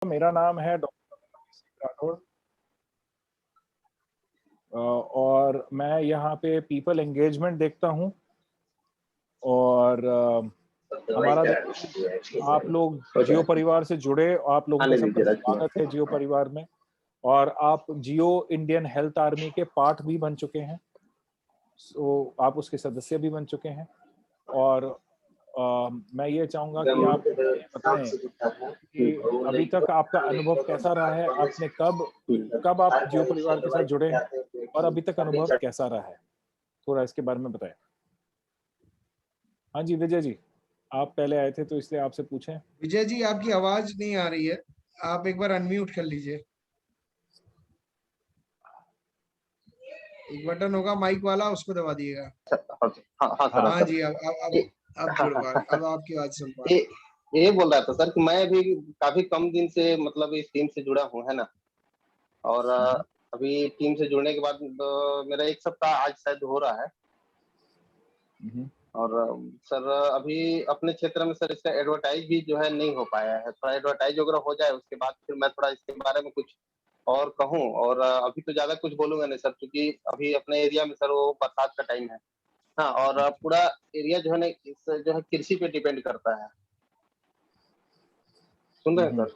मेरा नाम है डॉक्टर राठौड़ और मैं यहाँ पे पीपल एंगेजमेट देखता हूँ और हमारा आप लोग जियो परिवार से जुड़े, आप लोगों का सबका स्वागत है जियो परिवार में। और आप जियो इंडियन हेल्थ आर्मी के पार्ट भी बन चुके हैं, सो आप उसके सदस्य भी बन चुके हैं। और मैं ये चाहूँगा कि आप बताएं कि अभी तक आपका अनुभव कैसा रहा है, आपने कब आप जियो परिवार के साथ जुड़े हैं और अभी तक अनुभव कैसा रहा है, थोड़ा इसके बारे में बताएं। हाँ जी विजय जी, आप पहले आए थे तो इसलिए आपसे पूछें। विजय जी, आपकी आवाज नहीं आ रही है, आप एक बार अनम्यूट कर लीजिए। एक बटन होगा माइक वाला, उसको दबा दिएगा। हाँ जी, अब जुड़ पा रहे, अब आपकी आवाज सुन पा रहे। ये बोल रहा था सर कि मैं अभी काफी कम दिन से मतलब इस टीम से जुड़ा हूँ, है ना। और अभी टीम से जुड़ने के बाद मेरा 1 सप्ताह आज शायद हो रहा है। और सर अभी अपने क्षेत्र में सर इसका एडवर्टाइज भी जो है नहीं हो पाया है। थोड़ा एडवर्टाइज वगैरह हो जाए उसके बाद फिर मैं थोड़ा इसके बारे में कुछ और कहूँ। और अभी तो ज्यादा कुछ बोलूंगा नहीं सर, क्योंकि अभी अपने एरिया में सर वो बरसात का टाइम है। हाँ, और पूरा एरिया जो है ना इस जो है कृषि पे डिपेंड करता है। सुन रहे हैं सर?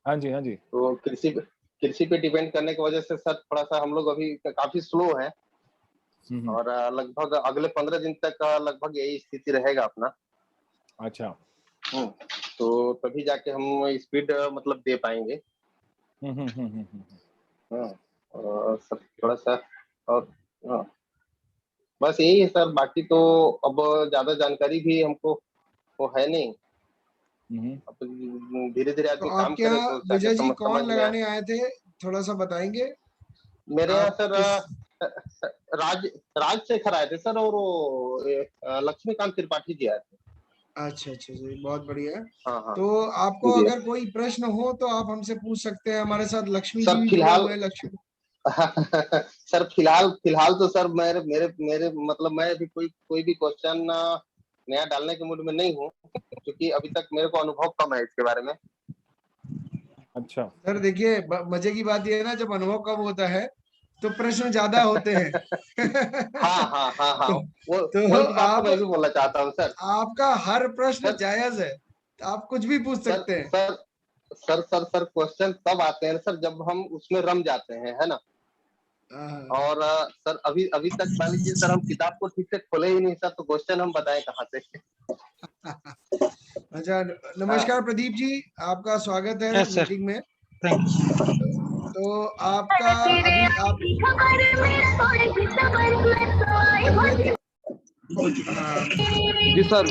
हाँ जी, हाँ जी। तो कृषि पे डिपेंड करने की वजह से सर थोड़ा सा हम लोग अभी काफी स्लो हैं। और लगभग अगले 15 दिन तक लगभग यही स्थिति रहेगा अपना। अच्छा। तो तभी जाके हम स्पीड मतलब दे पाएंगे। और सब थोड़ा सा और बस यही है सर, बाकी तो अब ज्यादा जानकारी भी हमको वो है नहीं। अब धीरे धीरे तो आदमी काम आपके करे यहाँ तो जाके विजय जी समझ कौन में आए। लगाने आए थे, थोड़ा सा बताएंगे? मेरे यहाँ सर किस... राजशेखर आए थे सर, और वो लक्ष्मीकांत त्रिपाठी जी आए थे। अच्छा जी, बहुत बढ़िया। हाँ। तो आपको अगर कोई प्रश्न हो तो आप हमसे पूछ सकते हैं। हमारे साथ लक्ष्मी जी सर भी जुड़े फिलहाल हुए हैं। लक्ष्मी सर फिलहाल तो सर मेरे मेरे मेरे मतलब मैं अभी कोई भी क्वेश्चन नया डालने के मूड में नहीं हूँ, क्योंकि अभी तक मेरे को अनुभव कम है इसके बारे में। अच्छा सर देखिए, मजे की बात ये है ना, जब अनुभव कम होता है तो प्रश्न ज्यादा होते हैं। हाँ। वो तो वही बात तो आप मैं भी बोलना चाहता हूँ सर। आपका हर प्रश्न सर जायज है, तो आप कुछ भी पूछ सर सकते हैं। सर क्वेश्चन तब आते हैं सर जब हम उसमें रम जाते हैं, है ना। और सर अभी अभी तक मान लीजिए सर हम किताब को ठीक से खोले ही नहीं सर, तो क्वेश्चन हम बताएं कहाँ से। अच्छा, नमस्कार प्रदीप जी, आपका स्वागत है मीटिंग में। तो आपका अभी आप जी सर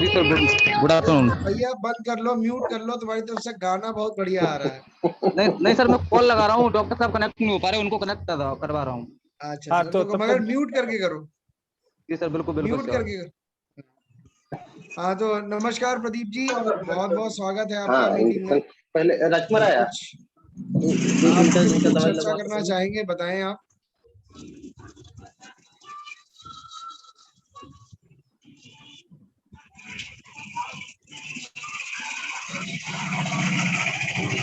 गुड आफ्टरनून। भैया बंद कर लो, म्यूट कर लो, तुम्हारी तरफ से गाना बहुत बढ़िया आ रहा है। नहीं सर, मैं कॉल लगा रहा हूँ, डॉक्टर साहब कनेक्ट नहीं हो पा रहे, उनको कनेक्ट करवा रहा हूँ। अच्छा सर, तो मगर म्यूट करके करो। जी सर, बिल्कुल म्यूट करके करो। हाँ, तो नमस्कार प्रदीप जी, बहुत बहुत स्वागत है आपका मीटिंग में। पहले राजकुमार आया, आप कुछ चर्चा करना चाहेंगे, बताएं आप।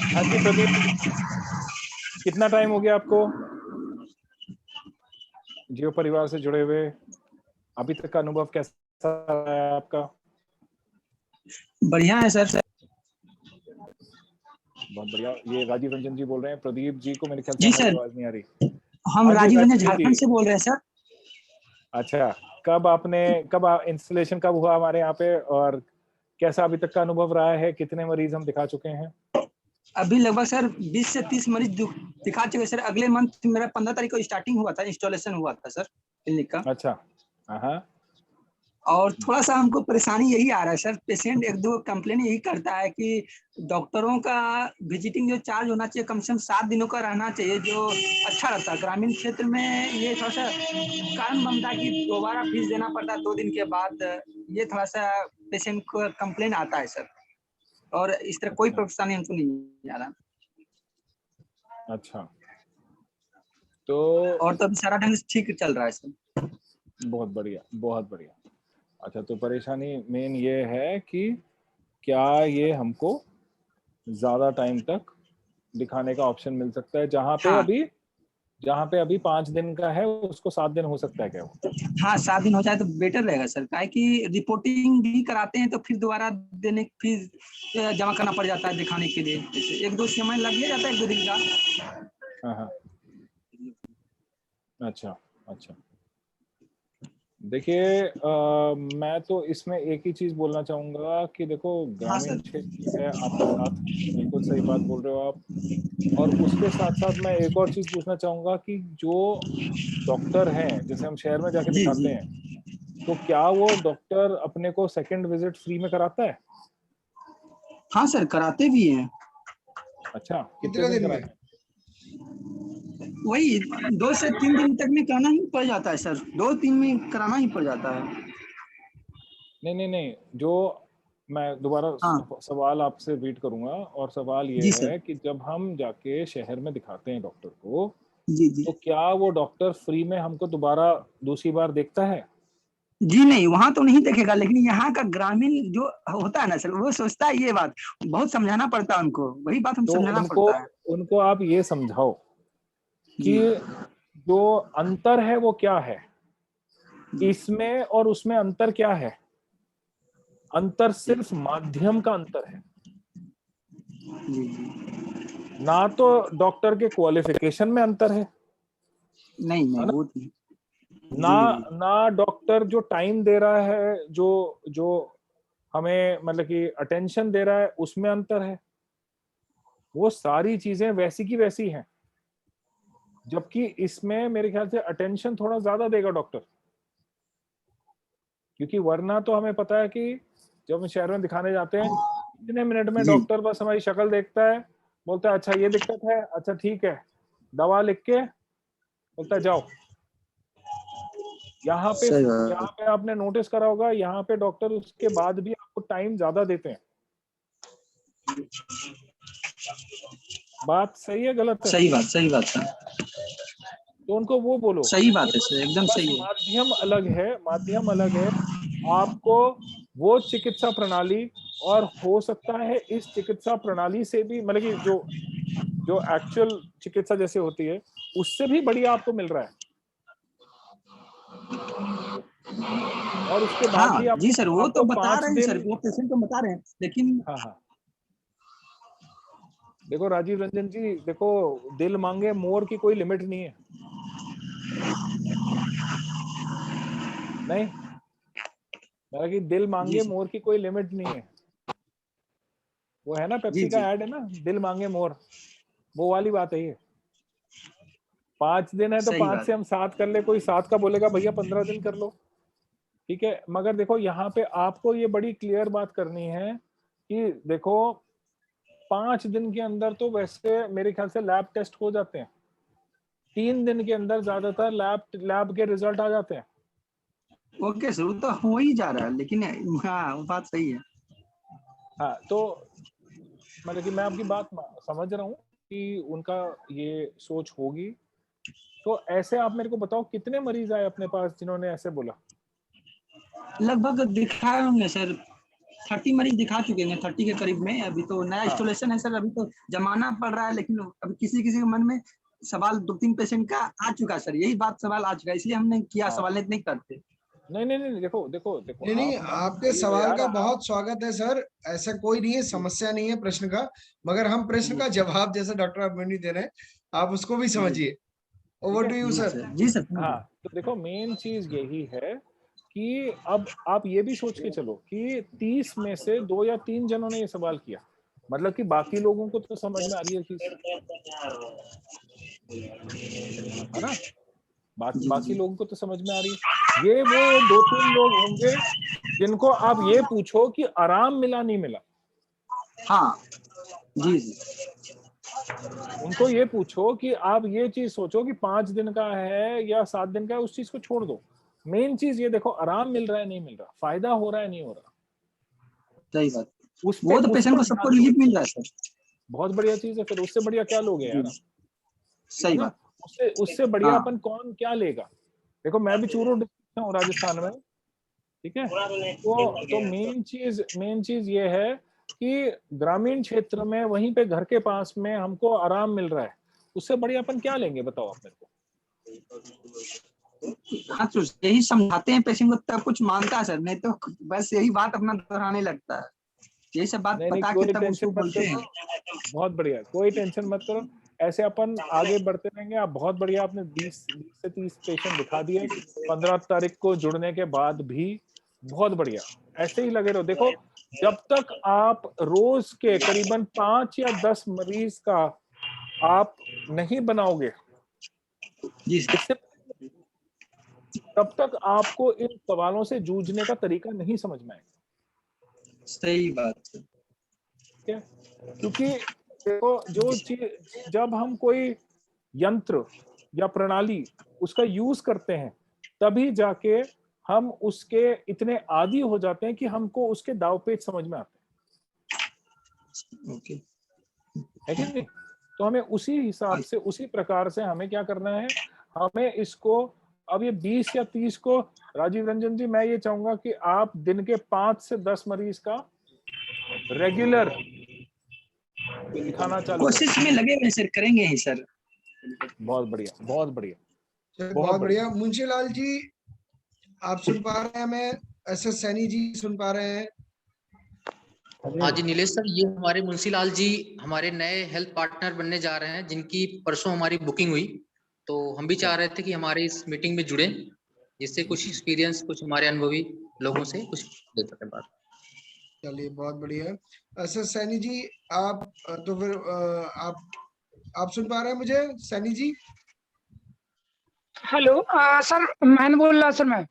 हाँ जी प्रदीप, कितना टाइम हो गया आपको जियो परिवार से जुड़े हुए? अभी तक का अनुभव कैसा रहा है आपका? बढ़िया है सर। बहुत बढ़िया। ये राजीव रंजन जी बोल रहे हैं। प्रदीप जी को मेरे ख्याल से जी हमारी सर, आवाज नहीं आ रही। हम राजीव रंजन झारखंड से बोल रहे हैं सर। अच्छा, कब इंस्टॉलेशन कब हुआ हमारे यहाँ पे, और कैसा अभी तक का अनुभव रहा है? कितने मरीज हम दिखा चुके हैं? अभी लगभग सर 20 से 30 मरीज दिखा चुके सर। अगले मंथ मेरा 15 तारीख को स्टार्टिंग हुआ था, इंस्टॉलेशन हुआ था सर क्लिनिक का। अच्छा। हाँ। और थोड़ा सा हमको परेशानी यही आ रहा है सर, पेशेंट एक दो कंप्लेन यही करता है कि डॉक्टरों का विजिटिंग जो चार्ज होना चाहिए कम से कम 7 दिनों का रहना चाहिए, जो अच्छा रहता है। ग्रामीण क्षेत्र में ये थोड़ा सा कारण बनता है कि दोबारा फीस देना पड़ता है 2 दिन के बाद। ये थोड़ा सा पेशेंट को कंप्लेन आता है सर, और इस तरह कोई परेशानी हमको नहीं आ रहा। अच्छा, तो और तब सारा ढंग से ठीक चल रहा है सर। बहुत बढ़िया, बहुत बढ़िया। अच्छा, तो परेशानी मेन ये है कि क्या ये हमको ज्यादा टाइम तक दिखाने का ऑप्शन मिल सकता है, जहाँ पे अभी 5 दिन का है उसको 7 दिन हो सकता है क्या वो? हाँ 7 दिन हो जाए तो बेटर रहेगा सर, काहे कि रिपोर्टिंग भी कराते हैं तो फिर दोबारा देने फीस जमा करना पड़ जाता है दिखाने के लिए, जैसे 1-2 समय लग जाता है, 1-2 दिन का। हाँ, अच्छा। देखिए मैं तो इसमें एक ही चीज बोलना चाहूंगा कि देखो ग्रामीण क्षेत्र है आपके साथ, बिल्कुल सही बात बोल रहे हो आप, और उसके साथ साथ मैं एक और चीज पूछना चाहूंगा कि जो डॉक्टर हैं, जैसे हम शहर में जाके दिखाते हैं, तो क्या वो डॉक्टर अपने को सेकंड विजिट फ्री में कराता है? हाँ सर कराते भी हैं। अच्छा, कितने दिन में? वही 2 से 3 दिन तक में कराना ही पड़ जाता है सर, 2-3 में कराना ही पड़ जाता है। नहीं, जो मैं दोबारा सवाल आपसे रिपीट करूंगा, और सवाल ये है कि जब हम जाके शहर में दिखाते हैं डॉक्टर को, तो क्या वो डॉक्टर फ्री में हमको दोबारा दूसरी बार देखता है? जी नहीं, वहाँ तो नहीं देखेगा, लेकिन यहाँ का ग्रामीण जो होता है ना सर, वो सोचता है ये बात, बहुत समझाना पड़ता है उनको, वही बात हम समझाना पड़ता है। उनको आप ये समझाओ कि जो अंतर है वो क्या है, इसमें और उसमें अंतर क्या है। अंतर सिर्फ माध्यम का अंतर है, ना तो डॉक्टर के क्वालिफिकेशन में अंतर है, नहीं वो ना डॉक्टर जो टाइम दे रहा है, जो हमें मतलब कि अटेंशन दे रहा है, उसमें अंतर है। वो सारी चीजें वैसी की वैसी हैं, जबकि इसमें मेरे ख्याल से अटेंशन थोड़ा ज्यादा देगा डॉक्टर, क्योंकि वरना तो हमें पता है कि जब हम शहर में दिखाने जाते हैं, इतने मिनट में डॉक्टर बस हमारी शक्ल देखता है, बोलता है अच्छा ये दिक्कत है, अच्छा ठीक है, दवा लिख के बोलता है जाओ। यहाँ पे आपने नोटिस करा होगा, यहाँ पे डॉक्टर उसके बाद भी आपको टाइम ज्यादा देते हैं। बात सही है गलत है? सही बात सर। तो उनको वो बोलो, सही बात है सर, एकदम सही है। माध्यम अलग है। आपको वो चिकित्सा प्रणाली, और हो सकता है इस चिकित्सा प्रणाली से भी, मतलब कि जो एक्चुअल चिकित्सा जैसे होती है उससे भी बढ़िया आपको मिल रहा है, और उसके बाद भी जी सर, वो तो बता रहे हैं सर, वो पेशेंट तो बता रहे हैं, लेकिन हाँ देखो राजीव रंजन जी, देखो दिल मांगे मोर की कोई लिमिट नहीं है। नहीं, मेरा कि दिल मांगे मोर की कोई लिमिट नहीं है। वो है ना पेप्सी का ऐड है ना, दिल मांगे मोर, वो वाली बात है ये। 5 दिन है तो 5 से हम 7 कर ले, कोई 7 का बोलेगा भैया 15 दिन कर लो, ठीक है। मगर देखो यहाँ पे आपको ये बड़ी क्लियर बात करनी है कि देखो 5 दिन के अंदर तो वैसे मेरे ख्याल से लैब टेस्ट हो जाते हैं, 3 दिन के अंदर ज्यादातर लैब के रिजल्ट आ जाते हैं। ओके सर, वो तो हो ही जा रहा है, लेकिन हाँ वो बात सही है। हाँ, तो मतलब कि मैं आपकी बात समझ रहा हूँ कि उनका ये सोच होगी। तो ऐसे आप मेरे को बताओ कितने मरीज आए अपने पास जिन्होंने ऐसे बोला? लगभग दिखाए होंगे सर, 30 मरीज दिखा चुके हैं, 30 के करीब में। अभी तो नया इंस्टॉलेशन है सर, अभी तो जमाना पड़ रहा है, लेकिन अभी किसी के मन में सवाल 2-3 पेशेंट का आ चुका है सर, यही बात सवाल आ चुका है, इसलिए हमने किया, सवाल नहीं करते। नहीं, देखो नहीं, आपके सवाल का बहुत स्वागत है सर, ऐसा कोई नहीं है, समस्या नहीं है प्रश्न का, मगर हम प्रश्न का जवाब जैसे डॉक्टर अभिमन्यु दे रहे हैं, आप उसको भी समझिए। Over to you sir. जी सर। हाँ, तो देखो मेन चीज यही है कि अब आप ये भी सोच के चलो कि 30 में से 2 या 3 जनों ने ये सवाल किया, मतलब कि बाकी लोगों को तो समझ में आ रही है चीज, है ना? बाकी लोगों को तो समझ में आ रही है। ये वो 2-3 लोग होंगे जिनको आप ये पूछो कि आराम मिला नहीं मिला। हाँ जी, उनको ये पूछो कि आप ये चीज सोचो कि 5 दिन का है या 7 दिन का है, उस चीज को छोड़ दो। मेन चीज ये देखो, आराम मिल रहा है नहीं मिल रहा, फायदा हो रहा है नहीं हो रहा। सही बात, वो तो पेशेंट को सबको रिलीफ मिल रहा है सर, बहुत बढ़िया चीज है। फिर उससे बढ़िया क्या लोगे यार? सही बात। उससे बढ़िया अपन कौन क्या लेगा? देखो मैं भी चूरू डिस्ट्रिक्ट हूँ राजस्थान में, ठीक है। तो मेन चीज ये है कि ग्रामीण क्षेत्र में वहीं पे घर के पास में हमको आराम मिल रहा है, उससे बढ़िया अपन क्या लेंगे बताओ आप मेरे को। हाँ तो यही समझाते हैं पेशेंट को तब कुछ मानता है सर, नहीं तो बस यही बात अपना दोहराने लगता है। यही सब बात नहीं बता कोई के तब टेंशन उसको मत बोलते हैं। करो, बहुत बढ़िया, कोई टेंशन मत करो, ऐसे अपन आगे बढ़ते रहेंगे। आप बहुत बढ़िया, आपने 20 से 30 पेशेंट दिखा दिए 15 तारीख को जुड़ने के बाद भी, बहुत बढ़िया, ऐसे ही लगे रहो। देखो जब तक आप रोज के करीबन 5 या 10 मरीज का आप नहीं बनाओगे जी सर। इससे, तब तक आपको इन सवालों से जूझने का तरीका नहीं समझ में आएगा। सही बात है। ठीक है, क्योंकि देखो जो चीज, जब हम कोई यंत्र या प्रणाली उसका यूज करते हैं तभी जाके हम उसके इतने आदी हो जाते हैं कि हमको उसके दावपेच समझ में आते ओके। हैं, है कि नहीं? तो हमें उसी हिसाब से, उसी प्रकार से हमें क्या करना है, हमें इसको अब ये 20 या 30 को, राजीव रंजन जी मैं ये चाहूंगा कि आप दिन के 5 से 10 मरीज का रेगुलर दिखाना चालू करें। कोशिश में लगे हुए सर, करेंगे ही सर। बहुत बढ़िया, बहुत बढ़िया, बहुत बढ़िया। मुंशीलाल जी आप सुन पा रहे हैं हमें? एसएस सैनी जी सुन पा रहे हैं? हाँ जी नीलेश सर, ये हमारे मुंशीलाल जी हमारे नए हेल्थ पार्टनर बनने जा रहे हैं, जिनकी परसों हमारी बुकिंग हुई, तो हम भी चाह रहे थे कि हमारे इस मीटिंग में जुड़े, जिससे कुछ एक्सपीरियंस, कुछ हमारे अनुभवी लोगों से कुछ ले सकें बात। चलिए बहुत बढ़िया। एसएस सैनी जी आप तो फिर आप सुन पा रहे हैं मुझे सैनी जी? हेलो सर, मैं बोल रहा सर मैं।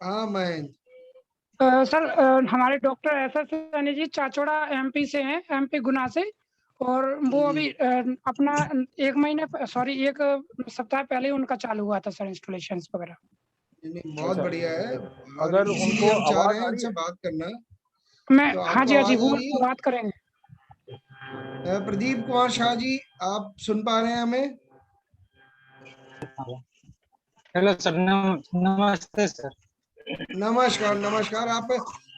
हाँ महेंद्र। सर हमारे doctor SS Saini ji Chachaura MP से हैं, एमपी गुना से, और वो अभी अपना 1 सप्ताह पहले उनका चालू हुआ था सर इंस्टॉलेशन वगैरह। बहुत बढ़िया है। अगर इसीलिए उनको हम चाह आवाज रहे हैं आ रही उनसे है, बात करना। मैं तो हाँ आपको जी हाँ जी, आवाज आ वो रही है? बात करेंगे। प्रदीप कुमार शाह जी आप सुन पा रहे हैं हमें? हेलो सर, नमस्ते सर। नमस्कार नमस्कार। आप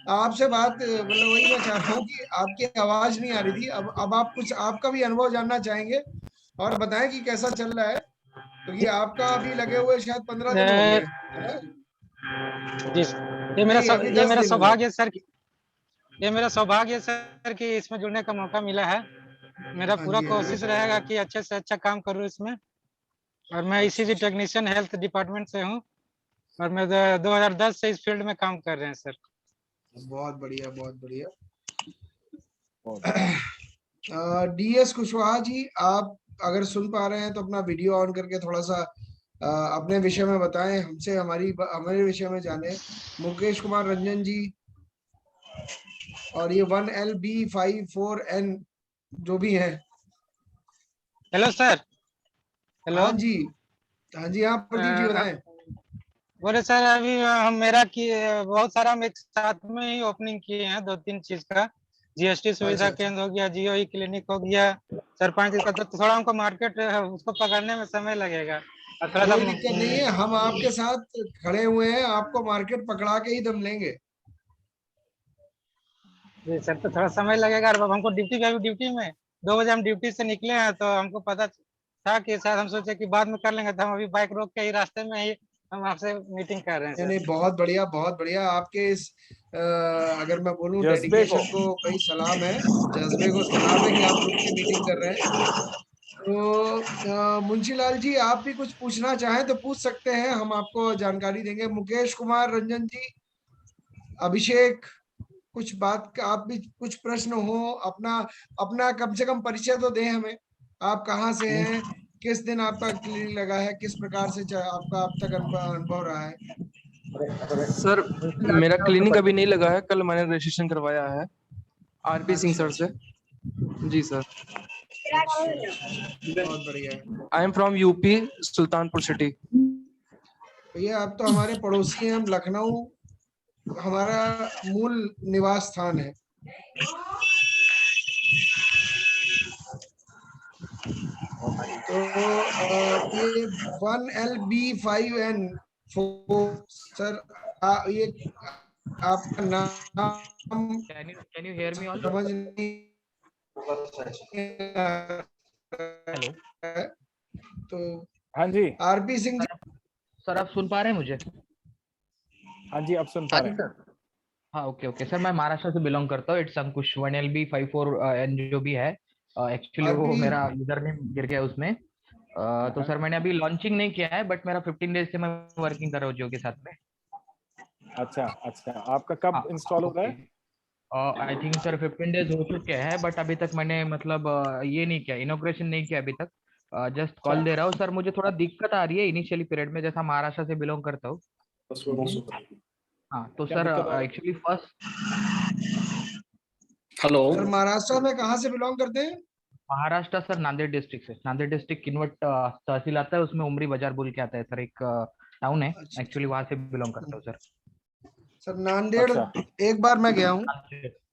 आपसे बात मतलब वही मैं चाह रहा हूँ कि आपकी आवाज नहीं आ रही थी, अब आप कुछ आपका भी अनुभव जानना चाहेंगे और बताएं कि कैसा चल रहा है, क्योंकि आपका अभी लगे हुए शायद 15 दिन हो गए हैं, है ना? जी सर, ये मेरा सौभाग्य सर, ये मेरा सौभाग्य सर कि इसमें जुड़ने का मौका मिला है। मेरा पूरा कोशिश रहेगा कि अच्छे से अच्छा काम करूँ इसमें, और मैं इसी टेक्नीशियन हेल्थ डिपार्टमेंट से हूँ, और मैं 2010 से इस फील्ड में काम कर रहे हैं सर। बहुत बढ़िया बहुत बढ़िया। डीएस कुशवाहा जी आप अगर सुन पा रहे हैं तो अपना वीडियो ऑन करके थोड़ा सा अपने विषय में बताएं, हमसे हमारे विषय में जाने। मुकेश कुमार रंजन जी, और ये 1LB54N जो भी है। Hello sir. हेलो। हाँ जी हाँ प्रदीप जी बताएं। बोले सर, अभी मेरा की बहुत सारा हम एक साथ में ही ओपनिंग किए हैं 2-3 चीज का। जीएसटी सुविधा केंद्र हो गया, जियो ई क्लिनिक हो गया, 4-5 चीज का, तो थोड़ा हमको मार्केट उसको पकड़ने में समय लगेगा। कोई दिक्कत नहीं है, हम आपके साथ खड़े हुए हैं, आपको मार्केट पकड़ा के ही दम लेंगे। जी सर, तो थोड़ा समय लगेगा। और हमको ड्यूटी में 2 बजे हम ड्यूटी से निकले हैं, तो हमको पता था कि शायद हम सोचे कि बाद में कर लेंगे, तो हम अभी बाइक रोक के ही रास्ते में ही हम आपसे मीटिंग कर रहे हैं सर। नहीं बहुत बढ़िया बहुत बढ़िया। आपके इस अगर मैं बोलूं जज्बे डेडिकेशन को कई सलाम है, जज्बे को सलाम है कि आप रुक के मीटिंग कर रहे हैं। तो मुंशीलाल जी आप भी कुछ पूछना चाहें तो पूछ सकते हैं, हम आपको जानकारी देंगे। मुकेश कुमार रंजन जी, अभिषेक, कुछ बात का आप भी कुछ प्रश्न हो, अपना अपना कम से कम परिचय तो दें हमें। आप कहाँ से हैं, किस दिन आपका क्लिनिक लगा है, किस प्रकार से आपका अब तक अनुभव रहा है? सर मेरा क्लिनिक अभी नहीं लगा है, कल मैंने रजिस्ट्रेशन करवाया है आरपी सिंह सर से। जी सर। बहुत बढ़िया। I am from UP, Sultanpur city. भैया आप तो हमारे पड़ोसी हैं, हम लखनऊ हमारा मूल निवास स्थान है। तो ये 1LB5N4 सर, ये आपका नाम Can you hear me all? समझ नहीं हेलो तो हाँ जी, आरपी सिंह जी, सर आप सुन पा रहे हैं मुझे? हाँ जी, अब सुन पा हाँ रहे जी हैं। सर। हाँ ओके ओके सर, मैं महाराष्ट्र से बिलोंग करता हूँ। इट्स अंकुश 1LB54 एन जो भी है, एक्चुअली वो आरपी मेरा यूजर नेम गिर गया उसमें। तो सर मैंने अभी लॉन्चिंग नहीं किया है, बट मेरा 15 डेज से मैं वर्किंग कर रहा हूँ जियो के साथ में। अच्छा अच्छा, आपका कब इंस्टॉल हो रहा है? आई थिंक सर 15 डेज हो चुके हैं, बट अभी तक मैंने मतलब ये नहीं किया, इनॉग्रेशन नहीं किया अभी तक। जस्ट कॉल दे रहा हूँ सर। मुझे थोड़ा दिक्कत आ रही है इनिशियली पीरियड में, जैसा महाराष्ट्र से बिलोंग करता हूँ। हाँ तो क्या सर दिक्कत आ रही है? Actually first hello. Sir Maharashtra में कहाँ से बिलोंग करते हैं? महाराष्ट्र सर, नांदेड़ डिस्ट्रिक्ट से। नांदेड़ डिस्ट्रिक्ट किनवट तहसील आता है, उसमें उमरी बाजार बोल के आता है सर, एक टाउन है। अच्छा एक्चुअली वहां से बिलोंग करता हूँ सर। सर, नांदेड़ अच्छा, एक बार मैं गया हूँ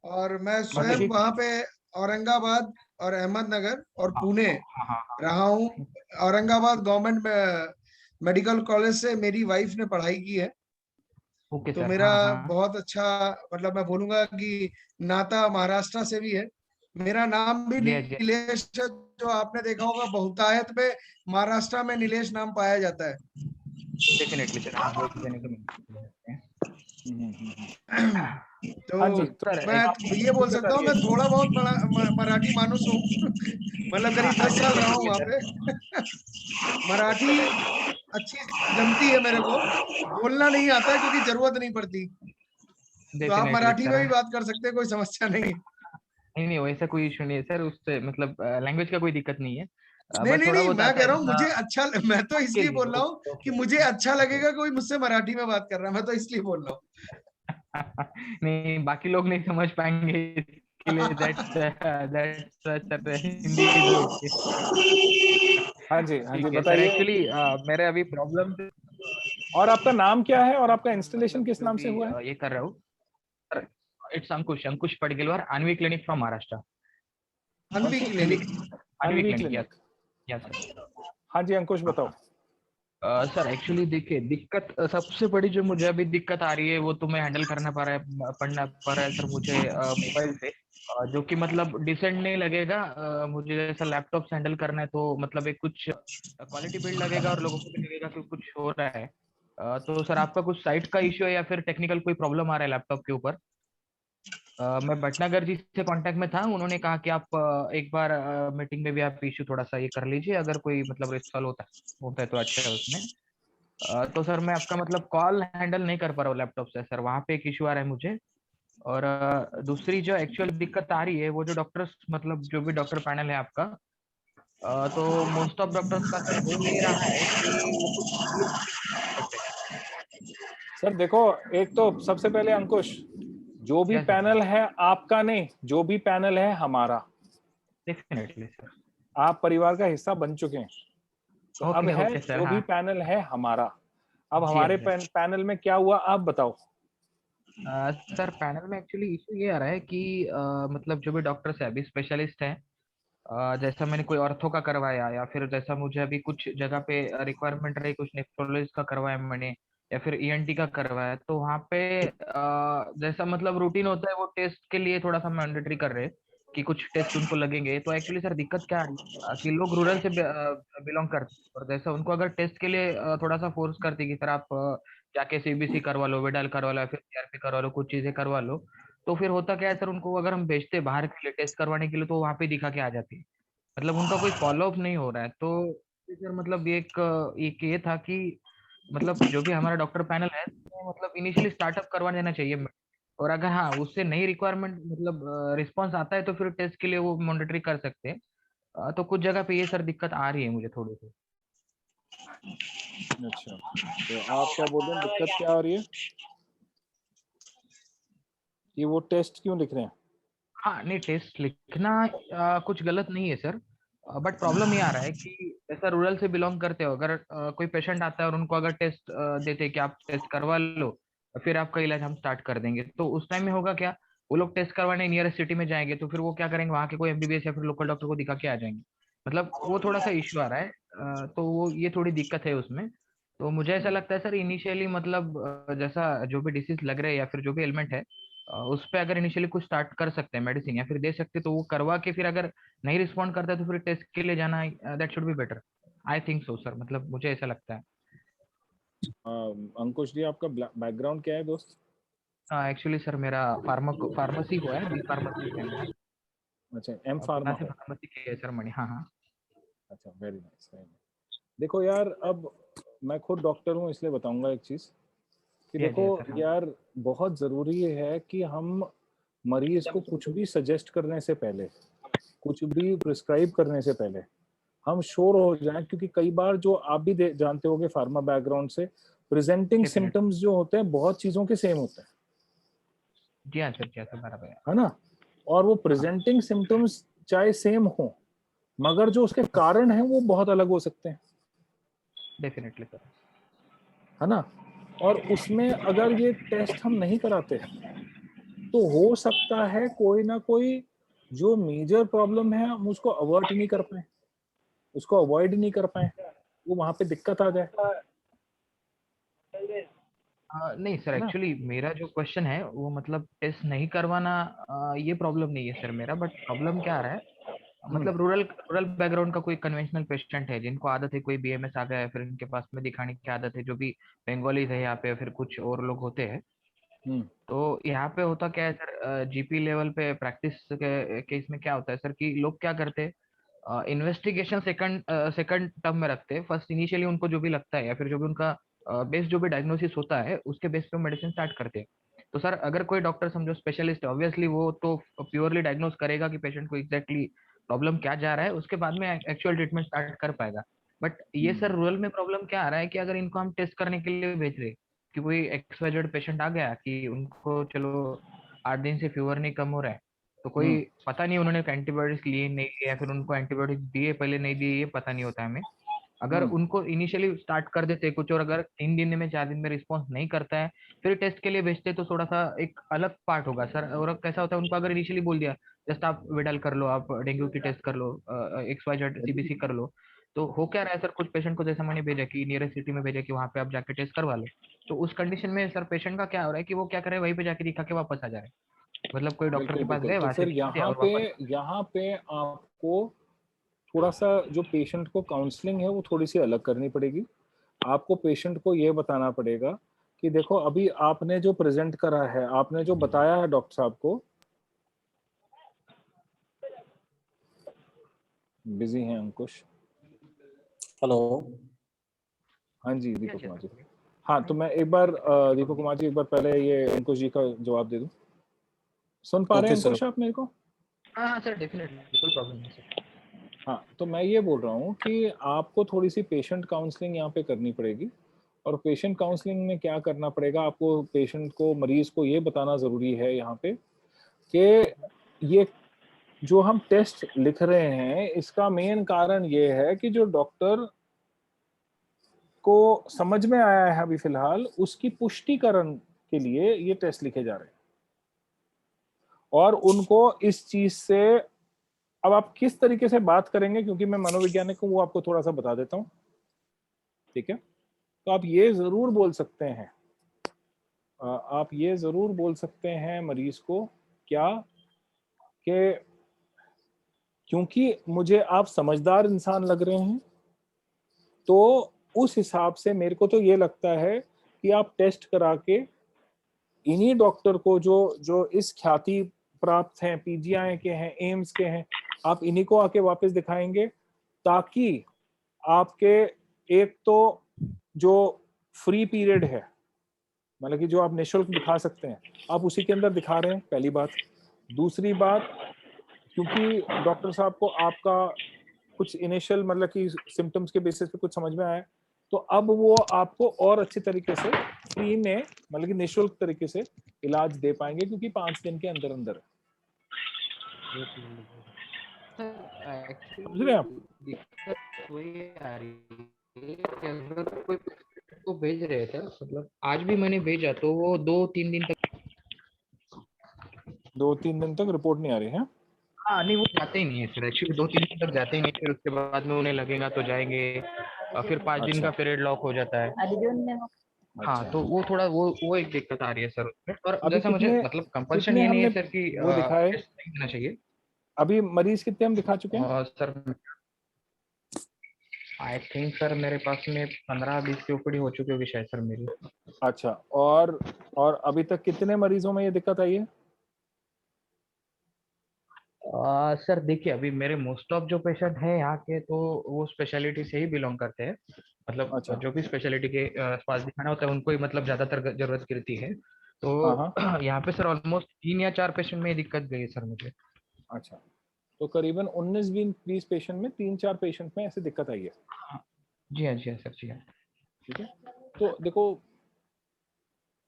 और मैं मतलब स्वयं कि वहाँ पे औरंगाबाद और अहमदनगर और पुणे हाँ हाँ हाँ। रहा हूँ। औरंगाबाद गवर्नमेंट मेडिकल कॉलेज से मेरी वाइफ ने पढ़ाई की है, ओके तो सर। मेरा हाँ हाँ बहुत अच्छा, मतलब मैं बोलूंगा कि नाता महाराष्ट्र से भी है। मेरा नाम भी जी जी, नीलेश है, जो आपने देखा होगा बहुतायत में महाराष्ट्र में नीलेश नाम पाया जाता है। डेफिनेटली सर, आप वही देने को मिलते हैं। तो हाँ जी, तो सर मैं ये बोल दिक्कत आ सकता हूँ रही मैं है। थोड़ा बहुत बड़ा मराठी मानुस हूँ। मतलब करीब 10 साल रहा हूँ डेफिनेटली वहां सर। पे। मराठी अच्छी जमती है मेरे को, बोलना नहीं आता है क्योंकि जरूरत नहीं पड़ती। तो आप डेफिनेटली मराठी में सर। भी बात कर सकते हैं, कोई समस्या नहीं है। नहीं नहीं, वैसा कोई इशू नहीं है सर, उससे मतलब लैंग्वेज का कोई दिक्कत नहीं है, नहीं बट नहीं थोड़ा नहीं, बहुत मैं आता कह है रहा हूँ जितना मुझे अच्छा, मैं तो आपके इसलिए लिए। बोल रहा हूँ कि ओके मुझे अच्छा ओके। लगेगा कोई मुझसे मराठी में बात कर रहा है, मैं तो इसलिए बोल रहा नहीं, बाकी लोग नहीं समझ पाएंगे, इसके लिए that's that's Hindi is okay. हाँ जी, हाँ जी, ठीक है सर। बताइए। एक्चुअली मेरे अभी प्रॉब्लम और आपका नाम क्या है और आपका इंस्टॉलेशन मतलब किस जो नाम से भी हुआ है? ये कर रहा हूँ, it's Ankush, Ankush Padgelwar, Anvi clinic from Maharashtra. हूँ। कौन अनवी सी? Clinic. Anvi Anvi clinic, yes clinic. Yes sir. हाँ जी, अंकुश हाँ बताओ। हाँ। सर एक्चुअली देखिए, दिक्कत सबसे बड़ी जो मुझे अभी दिक्कत आ रही है वो तो मैं हैंडल करना पड़ना पड़ रहा है सर मुझे मोबाइल से, जो कि मतलब डिसेंट नहीं लगेगा। मुझे जैसा लैपटॉप से हैंडल करना है तो मतलब एक कुछ क्वालिटी बिल्ड लगेगा और लोगों को भी लगेगा कि कुछ हो रहा है। तो सर आपका कुछ साइट का इश्यू है या फिर टेक्निकल कोई प्रॉब्लम आ रहा है लैपटॉप के ऊपर? मैं भटनागर जी से कांटेक्ट में था, उन्होंने कहा कि आप एक बार मीटिंग में भी आप इश्यू थोड़ा सा ये कर लीजिए, अगर कोई मतलब रिसॉल्व होता है तो अच्छा है उसमें। तो सर मैं आपका मतलब कॉल हैंडल नहीं कर पा रहा हूँ लैपटॉप से सर, वहाँ पे एक इशू आ रहा है मुझे। और दूसरी जो एक्चुअल दिक्कत आ रही है वो जो डॉक्टर्स मतलब जो भी डॉक्टर पैनल है आपका, तो मोस्ट ऑफ डॉक्टर्स का सर हो ये रहा है कि वो कुछ करते हैं। सर देखो, एक तो सबसे पहले अंकुश, जो भी यस सर। पैनल है आपका नहीं, जो भी पैनल है हमारा। Definitely sir. आप परिवार का हिस्सा बन चुके हैं, तो अब ओके है ओके सर। जो भी हाँ पैनल है हमारा। अब जी हमारे यस। पैनल में क्या हुआ आप बताओ। सर पैनल में एक्चुअली इशू ये आ रहा है कि मतलब जो भी डॉक्टर्स है अभी स्पेशलिस्ट हैं, जैसा मैंने कोई ऑर्थो का करवाया या फिर जैसा मुझे अभी कुछ जगह पे रिक्वायरमेंट रही, कुछ नेफ्रोलॉजिस्ट का करवाया मैंने या फिर ईएनटी का करवाया, तो वहाँ पे जैसा मतलब रूटीन होता है वो टेस्ट के लिए थोड़ा सा मैंडेटरी कर रहे हैं कि कुछ टेस्ट उनको लगेंगे। तो एक्चुअली सर दिक्कत क्या आ रही है कि लोग रूरल से बिलोंग करते हैं, और जैसा उनको अगर टेस्ट के लिए थोड़ा सा फोर्स करते कि सर आप जाके सीबीसी करवा लो, विडाल करवा लो या फिर सीआरपी करवा लो, कुछ चीजें करवा लो, तो फिर होता क्या है सर, उनको अगर हम भेजते हैं बाहर के लिए टेस्ट करवाने के लिए तो वहाँ पे दिखा के आ जाती है, मतलब उनका कोई फॉलो अप नहीं हो रहा है। तो सर मतलब एक ये था कि मतलब जो भी हमारा डॉक्टर पैनल है तो मतलब इनिशियली स्टार्टअप करवा देना चाहिए, और अगर हाँ उससे नई रिक्वायरमेंट मतलब रिस्पांस आता है तो फिर टेस्ट के लिए वो मॉनिटरी कर सकते हैं। तो कुछ जगह पे ये सर दिक्कत आ रही है मुझे थोड़ी सी। अच्छा, तो आप क्या बोल रहे हैं, दिक्कत क्या आ रही है कि वो टेस्ट क्यों लिख रहे हैं? हाँ नहीं, टेस्ट लिखना कुछ गलत नहीं है सर, बट प्रॉब्लम ये आ रहा है कि जैसा रूरल से बिलोंग करते हो, अगर कोई पेशेंट आता है और उनको अगर टेस्ट देते हैं कि आप टेस्ट करवा लो फिर आपका इलाज हम स्टार्ट कर देंगे, तो उस टाइम में होगा क्या, वो लोग टेस्ट करवाने नियरेस्ट सिटी में जाएंगे तो फिर वो क्या करेंगे, वहाँ के कोई एमबीबीएस या फिर लोकल डॉक्टर को दिखा के आ जाएंगे, मतलब वो थोड़ा सा इश्यू आ रहा है। तो वो ये थोड़ी दिक्कत है उसमें। तो मुझे ऐसा लगता है सर इनिशियली मतलब जैसा जो भी डिसीज लग रहा है या फिर जो भी एलिमेंट है उस पे अगर इनिशियली कुछ स्टार्ट कर सकते हैं मेडिसिन या फिर दे सकते हैं, तो वो करवा के फिर अगर नहीं रिस्पॉन्ड करता है तो फिर टेस्ट के लिए जाना, that should be better. I think so sir, मतलब मुझे ऐसा लगता है। अंकुश जी, आपका बैकग्राउंड क्या है दोस्त? एक्चुअली सर मेरा फार्मेसी हुआ है, बी फार्मेसी है मेरा। अच्छा, एम पुणे फार्मा से है। फार्मेसी की है सर मणि। हाँ हाँ। अच्छा, वेरी नाइस। देखो यार, अब मैं खुद डॉक्टर हूँ इसलिए बताऊंगा एक चीज कि जी देखो जी सर। हाँ यार, बहुत जरूरी है कि हम मरीज को कुछ भी सजेस्ट करने से पहले, कुछ भी प्रिस्क्राइब करने से पहले हम श्योर हो जाएं, क्योंकि कई बार जो आप भी जानते होंगे फार्मा बैकग्राउंड से, प्रेजेंटिंग डेफिनेट। सिम्टम्स जो होते हैं बहुत चीजों के सेम होते हैं, जी हाँ सर, जी हाँ सर, बराबर है। है ना? और वो प्रेजेंटिंग सिम्टम्स चाहे सेम हो, मगर जो उसके कारण हैं वो बहुत अलग हो सकते हैं, डेफिनेटली सर। है ना? और उसमें अगर ये टेस्ट हम नहीं कराते तो हो सकता है कोई ना कोई जो मेजर प्रॉब्लम है हम उसको अवॉइड नहीं कर पाए, उसको अवॉइड नहीं कर पाए, वो वहां पे दिक्कत आ जाए, नहीं सर, है ना? एक्चुअली मेरा जो क्वेश्चन है वो मतलब टेस्ट नहीं करवाना, ये प्रॉब्लम नहीं है सर मेरा। बट प्रॉब्लम क्या आ रहा है, मतलब रूरल रूरल बैकग्राउंड का कोई कन्वेंशनल पेशेंट है जिनको आदत है, कोई बीएमएस आ गया है, फिर इनके पास में दिखाने की आदत है, जो भी बंगालीज है यहाँ पे, फिर कुछ और लोग होते हैं। तो यहाँ पे होता क्या है सर, जीपी लेवल पे प्रैक्टिस के केस में क्या होता है सर कि लोग क्या करते हैं, इन्वेस्टिगेशन सेकंड सेकंड टर्म में रखते हैं। फर्स्ट इनिशियली उनको जो भी लगता है या फिर जो भी उनका बेस जो भी डायग्नोसिस होता है उसके बेस पे मेडिसिन स्टार्ट करते हैं। तो सर अगर कोई डॉक्टर समझो स्पेशलिस्ट है, ऑब्वियसली वो तो प्योरली डायग्नोस करेगा कि पेशेंट को एग्जैक्टली प्रॉब्लम क्या जा रहा है, उसके बाद में एक्चुअल ट्रीटमेंट स्टार्ट कर पाएगा। बट ये सर रूरल में प्रॉब्लम क्या आ रहा है कि अगर इनको हम टेस्ट करने के लिए भेज रहे कि कोई एक्सवाइजेड पेशेंट आ गया कि उनको चलो 8 दिन से फीवर नहीं कम हो रहा है, तो कोई पता नहीं उन्होंने एंटीबायोटिक्स लिए नहीं लिए या फिर उनको एंटीबायोटिक्स दिए पहले नहीं दिए, ये पता नहीं होता हमें। अगर उनको इनिशियली स्टार्ट कर देते कुछ और अगर 3 दिन में 4 दिन में रिस्पॉन्स नहीं करता है फिर टेस्ट के लिए भेजते तो थोड़ा सा एक अलग पार्ट होगा सर। और कैसा होता है, उनको अगर इनिशियली बोल दिया जस्ट आप विडाल कर लो, आप डेंगू की टेस्ट कर लो, XYZ CBC कर लो, तो हो क्या रहा है सर, कुछ पेशेंट को जैसे मैंने भेजा कि नियरेस्ट सिटी में भेजा कि वहां पे आप जाके टेस्ट करवा लो, तो उस कंडीशन में सर पेशेंट का क्या हो रहा है कि वो क्या करे, वहीं पे जाके दिखा के वापस आ जा रहे हैं। मतलब कोई डॉक्टर बिल्कुल के पास बिल्कुल। गए, तो वहां से फिर दिखा दिया और वापस। यहाँ पे आपको थोड़ा सा जो पेशेंट को काउंसलिंग है वो थोड़ी सी अलग करनी पड़ेगी। आपको पेशेंट को ये बताना पड़ेगा कि देखो अभी आपने जो प्रेजेंट करा है, आपने जो बताया है डॉक्टर साहब को, बिजी हैं अंकुश? हेलो। हाँ जी दीपक कुमार जी। हाँ, तो मैं एक बार दीपक कुमार जी एक बार पहले ये अंकुश जी का जवाब दे दूं। सुन पा रहे हैं अंकुश आप मेरे को? हाँ सर, डेफिनेटली कोई प्रॉब्लम नहीं सर। हाँ, तो मैं ये बोल रहा हूँ कि आपको थोड़ी सी पेशेंट काउंसलिंग यहाँ पे करनी पड़ेगी। और पेशेंट काउंसलिंग में क्या करना पड़ेगा आपको, पेशेंट को, मरीज को ये बताना जरूरी है यहाँ पे कि ये जो हम टेस्ट लिख रहे हैं इसका मेन कारण ये है कि जो डॉक्टर को समझ में आया है अभी फिलहाल, उसकी पुष्टिकरण के लिए ये टेस्ट लिखे जा रहे हैं। और उनको इस चीज से, अब आप किस तरीके से बात करेंगे, क्योंकि मैं मनोवैज्ञानिक हूं, वो आपको थोड़ा सा बता देता हूं, ठीक है? तो आप ये जरूर बोल सकते हैं, आप ये जरूर बोल सकते हैं मरीज को क्या, कि क्योंकि मुझे आप समझदार इंसान लग रहे हैं, तो उस हिसाब से मेरे को तो ये लगता है कि आप टेस्ट करा के इन्हीं डॉक्टर को जो जो इस ख्याति प्राप्त हैं, PGI के हैं, एम्स के हैं, आप इन्हीं को आके वापस दिखाएंगे, ताकि आपके एक तो जो फ्री पीरियड है, मतलब कि जो आप निःशुल्क दिखा सकते हैं, आप उसी के अंदर दिखा रहे हैं, पहली बात। दूसरी बात, क्योंकि डॉक्टर साहब को आपका कुछ इनिशियल मतलब कि सिम्टम्स के बेसिस पे कुछ समझ में आया, तो अब वो आपको और अच्छे तरीके से फ्री में, मतलब कि निःशुल्क तरीके से इलाज दे पाएंगे, क्योंकि 5 दिन के अंदर अंदर समझ रहे हैं आप? दिक्कत वही आ रही है कि अगर कोई पेशेंट को भेज रहे थे, मतलब आज भी मैंने भेजा तो वो 2-3 दिन तक 2-3 दिन तक रिपोर्ट नहीं आ रही है। हाँ नहीं, वो जाते ही नहीं है सर, एक्चुअली 2-3 दिन तक जाते ही नहीं, फिर उसके बाद में उन्हें लगेगा तो जाएंगे, फिर 5 दिन का पीरियड लॉक हो जाता है। हाँ, तो वो थोड़ा वो एक दिक्कत आ रही है सर उसमें। और अभी जैसा मुझे कितने मतलब कंपल्शन कितने ये नहीं है हमने सर कि वो दिखाए? टेस्ट नहीं देना चाहिए। अभी मरीज कितने हम दिखा चुके हैं? सर आई थिंक सर मेरे पास में 15-20 के ऊपर ही हो चुकी होगी शायद सर मेरी। अच्छा, और अभी तक कितने मरीजों में ये दिक्कत आई है? सर देखिए, अभी मेरे मोस्ट ऑफ जो पेशेंट हैं यहाँ के, तो वो स्पेशलिटी से ही बिलोंग करते हैं। मतलब अच्छा। जो भी स्पेशलिटी के पास दिखाना होता है उनको ही मतलब ज्यादातर जरूरत गिरती है। तो हाँ। यहाँ पे सर ऑलमोस्ट 3 या 4 पेशेंट में दिक्कत गई है सर मुझे। अच्छा, तो करीबन 19-20 पेशेंट में 3-4 पेशेंट में ऐसे दिक्कत आई है। जी हाँ सर, जी हाँ। ठीक है, तो देखो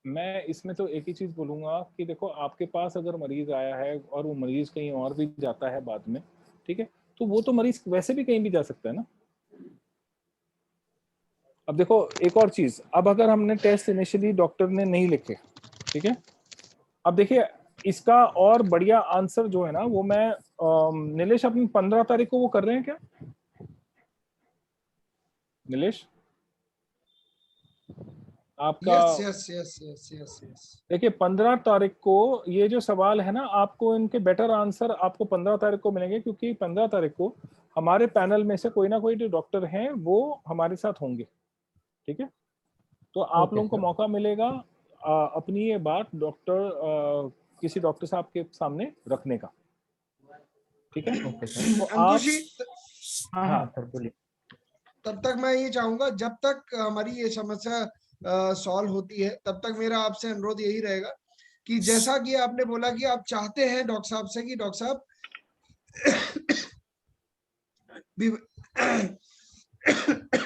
मैं इसमें तो एक ही चीज बोलूंगा कि देखो आपके पास अगर मरीज आया है और वो मरीज कहीं और भी जाता है बाद में, ठीक है, तो वो तो मरीज वैसे भी कहीं भी जा सकता है ना। अब देखो एक और चीज, अब अगर हमने टेस्ट इनिशियली डॉक्टर ने नहीं लिखे, ठीक है, अब देखिए इसका और बढ़िया आंसर जो है ना वो मैं नीलेश अपनी 15 तारीख को वो कर रहे हैं क्या नीलेश आपका? यस। देखिए 15 तारीख को ये जो सवाल है ना, आपको इनके बेटर आंसर आपको 15 तारीख को मिलेंगे, क्योंकि 15 तारीख को हमारे पैनल में से कोई ना कोई जो डॉक्टर हैं वो हमारे साथ होंगे। ठीक है, तो आप लोगों को मौका मिलेगा अपनी ये बात किसी डॉक्टर साहब के सामने रखने का। ठीक है, तो अंकुश जी, हाँ सर बोलिए। तब तक मैं ये चाहूंगा, जब तक हमारी ये समस्या सॉल्व होती है तब तक मेरा आपसे अनुरोध यही रहेगा कि जैसा कि आपने बोला कि आप चाहते हैं डॉक्टर साहब से कि डॉक्टर साहब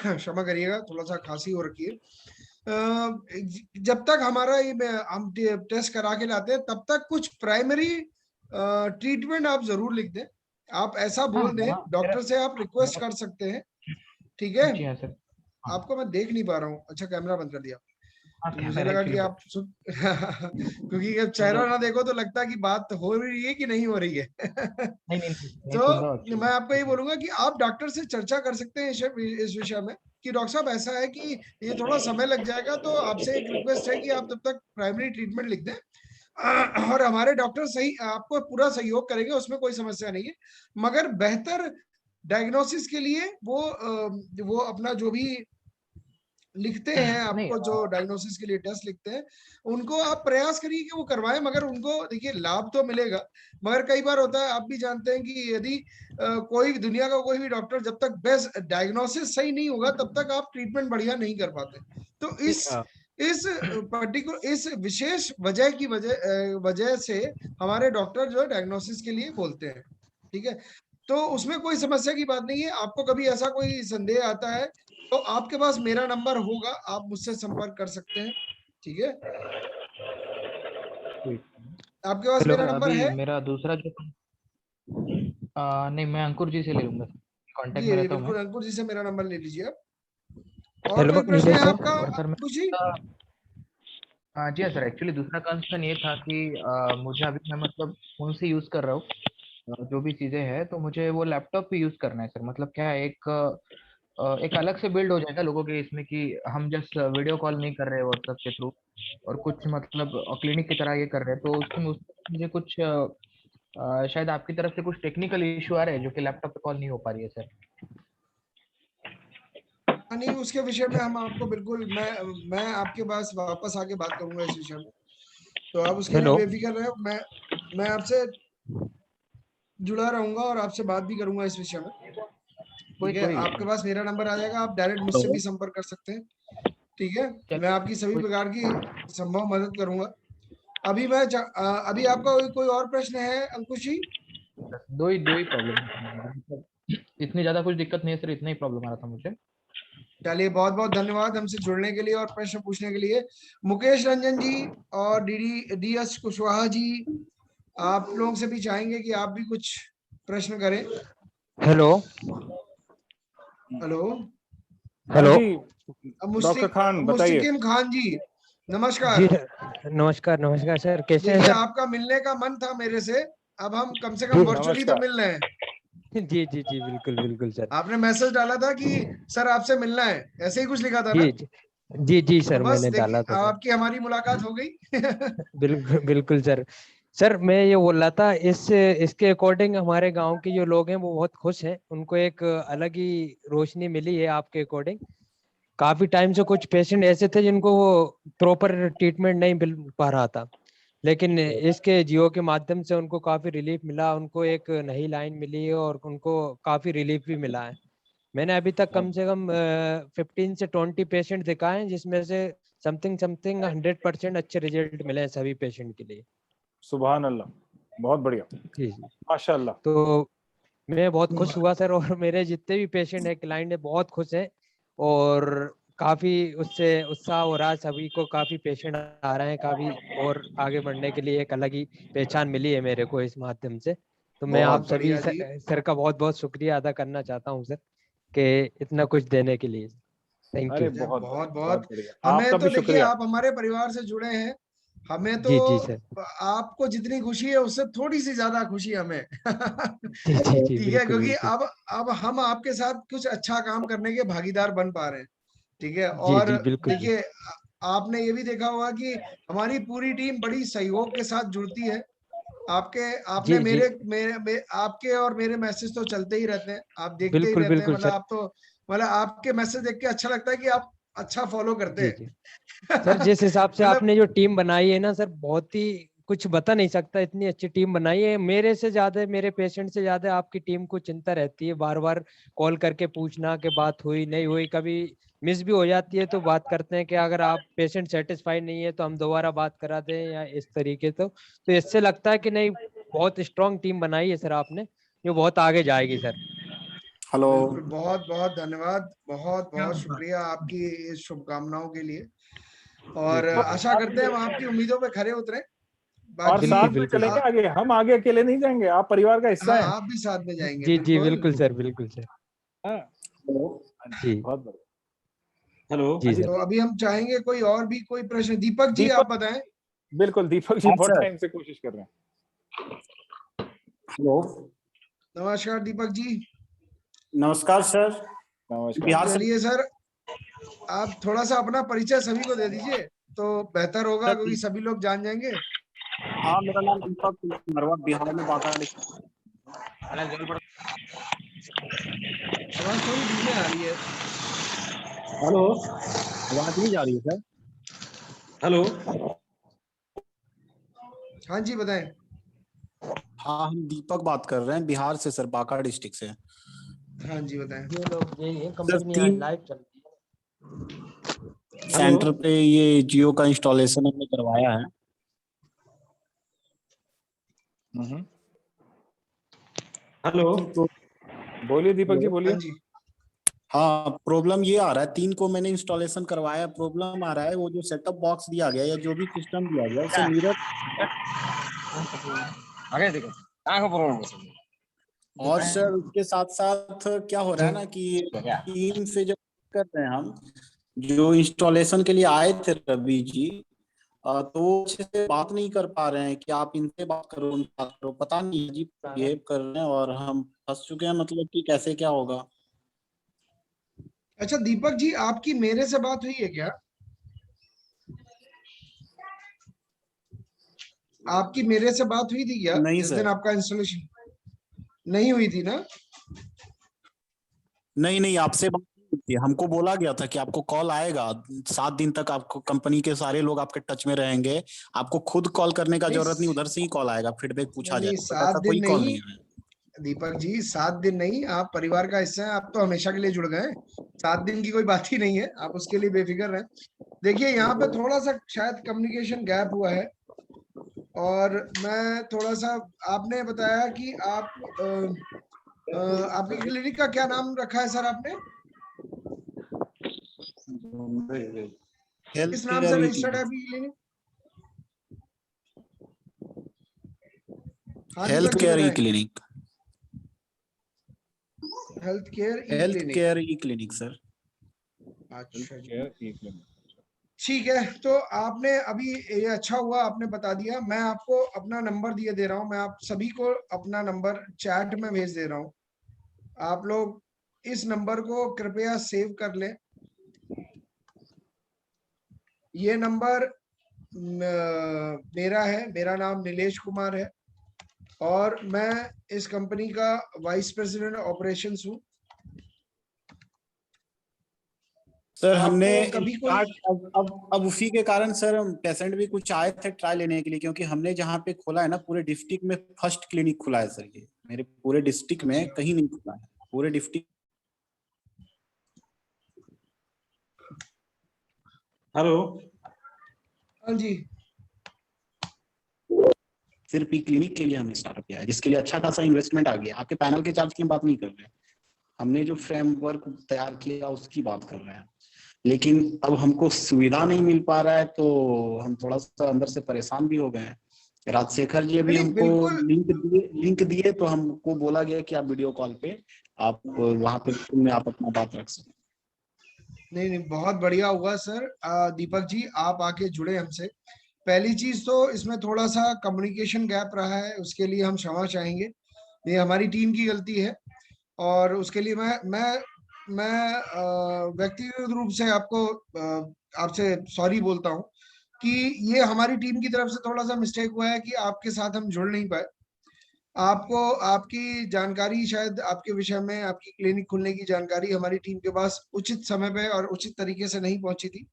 क्षमा करिएगा, थोड़ा सा खांसी हो रखी है, जब तक हमारा ये हम टेस्ट करा के लाते हैं तब तक कुछ प्राइमरी ट्रीटमेंट आप जरूर लिख दें। आप ऐसा बोल दें, डॉक्टर से आप रिक्वेस्ट कर सकते हैं। ठीक है, जी हाँ सर। आपको मैं देख नहीं पा रहा हूँ। अच्छा, कैमरा बंद कर दिया। तो मुझे लगा कि आप क्योंकि जब चेहरा ना देखो तो लगता है कि बात हो रही है कि नहीं हो रही है। नहीं, तो मैं आपको ये बोलूंगा कि आप डॉक्टर से चर्चा कर सकते हैं इस विषय में कि डॉक्टर साहब ऐसा है कि ये थोड़ा समय लग जाएगा, तो आपसे एक रिक्वेस्ट है कि आप तब तक प्राइमरी ट्रीटमेंट लिख दें और हमारे डॉक्टर सही आपको पूरा सहयोग करेंगे, उसमें कोई समस्या नहीं है। मगर बेहतर डायग्नोसिस के लिए वो अपना जो भी लिखते हैं आपको, जो डायग्नोसिस के लिए टेस्ट लिखते हैं, उनको आप प्रयास करिए कि वो करवाएं। मगर उनको देखिए लाभ तो मिलेगा, मगर कई बार होता है, आप भी जानते हैं कि यदि कोई दुनिया का कोई भी डॉक्टर जब तक बेस्ट डायग्नोसिस सही नहीं होगा तब तक आप ट्रीटमेंट बढ़िया नहीं कर पाते। तो इस विशेष वजह से हमारे डॉक्टर जो डायग्नोसिस के लिए बोलते हैं। ठीक है, तो उसमें कोई समस्या की बात नहीं है। आपको कभी ऐसा कोई संदेह आता है तो आपके पास मेरा नंबर होगा, आप मुझसे संपर्क कर सकते हैं। ठीक है, आपके पास मेरा नंबर है? मेरा दूसरा जो नहीं, मैं अंकुर जी से ले लूंगा, कांटेक्ट में रहता हूं। बिल्कुल, अंकुर जी से मेरा नंबर ले लीजिए आप। और कोई प्रश्न है आपका अंकुर जी? जी हाँ सर, एक्चुअली दूसरा कंसर्न ये था कि मुझे अभी मैं मतलब फोन से यूज कर रहा हूँ जो भी चीजें हैं, तो मुझे वो लैपटॉप पे यूज करना है सर। मतलब क्या है, एक अलग से बिल्ड हो जाएगा लोगों के इसमें कि हम जस्ट वीडियो कॉल नहीं कर रहे व्हाट्सएप के थ्रू और कुछ मतलब क्लिनिक की तरह ये कर रहे हैं, तो उसमें मुझे कुछ शायद आपकी तरफ से कुछ टेक्निकल इशू आ रहे हैं जो कि लैपटॉप पे कॉल नहीं हो पा रही है सर। नहीं, उसके विषय में हम आपको बिल्कुल मैं आपके पास वापस आके बात करूंगा इस विषय में, तो आप उसके लिए बेफिक्र रहे। मैं आपसे जुड़ा रहूंगा और आपसे बात भी करूंगा इस विषय में। ठीक है, आपके पास मेरा नंबर आ जाएगा, आप डायरेक्ट मुझसे भी संपर्क कर सकते हैं। ठीक है, मैं आपकी सभी प्रकार की संभव मदद करूंगा। अभी आपका कोई और प्रश्न है अंकुश जी? दो ही प्रॉब्लम, इतनी ज्यादा कुछ दिक्कत नहीं है सर, इतना ही प्रॉब्लम आ रहा था मुझे। चलिए, बहुत बहुत धन्यवाद हमसे जुड़ने के लिए और प्रश्न पूछने के लिए। मुकेश रंजन जी और DS कुशवाहा जी, आप लोगों से भी चाहेंगे कि आप भी कुछ प्रश्न करें। हेलो डॉक्टर खान बताइए। मुस्तकीम खान जी, नमस्कार जी। नमस्कार सर, कैसे हैं सर? आपका मिलने का मन था मेरे से, अब हम कम से कम वर्चुअली तो मिल रहे हैं। जी जी जी, बिल्कुल बिल्कुल सर। आपने मैसेज डाला था कि सर आपसे मिलना है, ऐसे ही कुछ लिखा था ना? जी जी जी जी तो सर, बस मैंने देखिए डाला था सर। आपकी हमारी मुलाकात हो गई। बिल्कुल बिल्कुल सर। सर मैं ये बोल रहा था, इसके अकॉर्डिंग हमारे गांव के जो लोग हैं वो बहुत खुश हैं, उनको एक अलग ही रोशनी मिली है आपके अकॉर्डिंग। काफी टाइम से कुछ पेशेंट ऐसे थे जिनको वो प्रॉपर ट्रीटमेंट नहीं मिल पा रहा था, लेकिन इसके जियो के माध्यम से उनको काफी रिलीफ मिला, उनको एक नई लाइन मिली है और उनको काफी रिलीफ भी मिला है। मैंने अभी तक कम से कम 15 से 20 पेशेंट दिखाए हैं, जिसमें से समथिंग समथिंग 100% अच्छे रिजल्ट मिले हैं सभी पेशेंट के लिए। सुभान अल्लाह, बहुत बढ़िया, जी जी। माशाल्लाह। तो मैं बहुत खुश हुआ सर, और मेरे जितने भी पेशेंट है, क्लाइंट है, बहुत खुश हैं, और काफी उससे उत्साह हो रहा है सभी को। काफी पेशेंट आ रहे हैं काफी, और आगे बढ़ने के लिए एक अलग ही पहचान मिली है मेरे को इस माध्यम से। तो मैं आप बहुत सभी बढ़िया जी। सर का बहुत बहुत शुक्रिया अदा करना चाहता हूँ सर, कि इतना कुछ देने के लिए। थैंक अरे यू। बहुत बहुत बहुत बहुत बढ़िया, हमें आपका तो भी देखिए शुक्रिया। आप हमारे परिवार से जुड़े हैं, हमें तो जी जी सर। आपको जितनी खुशी है उससे थोड़ी सी ज्यादा खुशी हमें। जी जी जी, ठीक है, बिल्कुल क्योंकि बिल्कुल। अब हम आपके साथ कुछ अच्छा काम करने के भागीदार बन पा रहे हैं। ठीक है, जी और जी बिल्कुल जी। देखिए आपने ये भी देखा होगा कि हमारी पूरी टीम बड़ी सहयोग के साथ जुड़ती है। आपने जी जी, आपके और मेरे मैसेज तो चलते ही रहते हैं, आप देखते ही बिल्कुल रहते हैं, बिल्कुल मतलब सर। आप तो मतलब आपके मैसेज देख के अच्छा लगता है कि आप अच्छा फॉलो करते जी जी सर, हैं। जिस हिसाब से मतलब आपने जो टीम बनाई है ना सर, बहुत ही कुछ बता नहीं सकता, इतनी अच्छी टीम बनाई है। मेरे से ज्यादा, मेरे पेशेंट से ज्यादा आपकी टीम को चिंता रहती है, बार बार कॉल करके पूछना कि बात हुई नहीं हुई, कभी मिस भी हो जाती है तो बात करते हैं कि अगर आप पेशेंट सेटिस्फाई नहीं है तो हम दोबारा बात करा दें या इस तरीके। तो इससे लगता है कि नहीं, बहुत स्ट्रांग टीम बनाई है सर आपने, जो बहुत आगे जाएगी सर। हेलो। बिल्कुल, बहुत बहुत धन्यवाद, बहुत बहुत शुक्रिया आपकी इस शुभकामनाओं के लिए, जी और जी आशा करते हैं हम आपकी उम्मीदों पे खरे उतरे। और बाकी बिल्कुल साथ में बिल्कुल चलेंगे सर। आगे, हम आगे अकेले नहीं जाएंगे, आप परिवार का हिस्सा हाँ, हैं। आप भी साथ में जाएंगे, जी जी बिल्कुल। बिल्कुल सर, बिल्कुल सर। हाँ, हेलो। जी बहुत बढ़िया। हेलो। जी तो सर। अभी हम चाहेंगे कोई और भी कोई प्रश्न, दीपक जी आप दीपक, बताएं। बिल्कुल दीपक जी हाँ बहुत सर। टाइम से कोशिश कर रहे हैं। हेलो। नमस्कार दीपक जी। नमस्कार सर। नमस्कार बिहार से। चलिए सर, आप थोड़ा सा अपना परिचय सभी को दे दीजिए तो बेहतर होगा, सर क्योंकि सभी लोग जान जाएंगे। हाँ, मेरा नाम दीपक नरवा, बिहार में बांका आवाज थोड़ी धीमे आ रही है। हेलो। आवाज नहीं जा रही है सर। हेलो। हाँ जी बताएं। हाँ, हम दीपक बात कर रहे हैं बिहार से सर, बांका डिस्ट्रिक्ट से। हाँ जी बताएं। ये लोग, ये सर कंपनी आज 3 लाइव चल रही सेंटर पे ये जियो का इंस्टॉलेशन हमने करवाया है। हेलो। तो बोलिए दीपक जी, बोलिए। हाँ जी। हाँ, प्रॉब्लम ये आ रहा है, 3 को मैंने इंस्टॉलेशन करवाया, प्रॉब्लम आ रहा है वो जो सेटअप बॉक्स दिया गया या जो भी सिस्टम दिया गया उसे मिरर, आगे देखो आगे प्रॉब्लम और सर उसके साथ साथ क्या हो रहा है ना कि टीम से जब कर रहे हैं हम, जो इंस्टॉलेशन के लिए आए थे रवि जी, तो वो अच्छे से बात नहीं कर पा रहे हैं कि आप इनसे बात करो, उनसे बात करो, पता नहीं अजीब बिहेव कर रहे हैं और हम फंस चुके हैं, मतलब कि कैसे क्या होगा। अच्छा दीपक जी, आपकी मेरे से बात हुई है क्या? आपकी मेरे से बात हुई थी क्या नहीं जिस दिन सर। आपका इंस्टॉलेशन? नहीं हुई थी ना? नहीं नहीं, आपसे बात नहीं हुई थी। हमको बोला गया था कि आपको कॉल आएगा, 7 दिन तक आपको कंपनी के सारे लोग आपके टच में रहेंगे, आपको खुद कॉल करने का नहीं जरूरत नहीं, उधर से ही कॉल आएगा, फीडबैक पूछा नहीं, जाएगा, बट सात ऐसा दिन कोई कॉल नहीं नहीं है। दीपक जी, 7 दिन नहीं, आप परिवार का हिस्सा हैं, आप तो हमेशा के लिए जुड़ गए। 7 दिन की कोई बात ही नहीं है, आप उसके लिए बेफिक्र रहें। देखिए यहाँ पे थोड़ा सा शायद कम्युनिकेशन गैप हुआ है, और मैं थोड़ा सा, आपने बताया कि आप आपके क्लिनिक का क्या नाम रखा है सर आपने? हेल्थ किस नाम से केयर ई रजिस्टर्ड है क्लिनिक। आपकी क्लिनिक? हाँ हेल्थ दीपक जी केयर ई बताएं। क्लिनिक। हेल्थ केयर ई हेल्थ क्लिनिक। केयर ई क्लिनिक सर। अच्छा जी, ठीक है। तो आपने अभी, ये अच्छा हुआ आपने बता दिया, मैं आपको अपना नंबर दिए दे रहा हूँ, मैं आप सभी को अपना नंबर चैट में भेज दे रहा हूँ। आप लोग इस नंबर को कृपया सेव कर लें। ये नंबर मेरा है, मेरा नाम नीलेश कुमार है और मैं इस कंपनी का वाइस प्रेसिडेंट ऑपरेशंस हूँ। सर हमने कभी कोई अब उसी के कारण सर पेशेंट भी कुछ आए थे ट्राई लेने के लिए, क्योंकि हमने जहाँ पे खोला है ना पूरे डिस्ट्रिक्ट में फर्स्ट क्लिनिक खुला है सर। ये मेरे पूरे डिस्ट्रिक्ट में कहीं नहीं खुला है, पूरे डिस्ट्रिक्ट। हेलो, हाँ जी, सिर्फ ई क्लिनिक के लिए हमने स्टार्ट किया है, जिसके लिए अच्छा खासा इन्वेस्टमेंट आ गया। आपके पैनल के चार्ज की हम बात नहीं कर रहे हैं, हमने जो फ्रेमवर्क तैयार किया उसकी बात कर रहे हैं। लेकिन अब हमको सुविधा नहीं मिल पा रहा है तो हम थोड़ा सा अंदर से परेशान भी हो गए हैं। राजशेखर जी अभी हमको लिंक दिए तो हमको बोला गया कि आप वीडियो कॉल पे आप वहां पे में आप अपना बात रख सकते। नहीं, बहुत बढ़िया हुआ सर। दीपक जी आप आके जुड़े हमसे। पहली चीज तो इसमें थोड़ा सा कम्युनिकेशन गैप रहा है, उसके लिए हम क्षमा चाहेंगे। ये हमारी टीम की गलती है और उसके लिए मैं व्यक्तिगत रूप से आपसे सॉरी बोलता हूँ कि ये हमारी टीम की तरफ से थोड़ा सा मिस्टेक हुआ है कि आपके साथ हम जुड़ नहीं पाए। आपको आपकी जानकारी, शायद आपके विषय में, आपकी क्लिनिक खुलने की जानकारी हमारी टीम के पास उचित समय पे और उचित तरीके से नहीं पहुंची थी।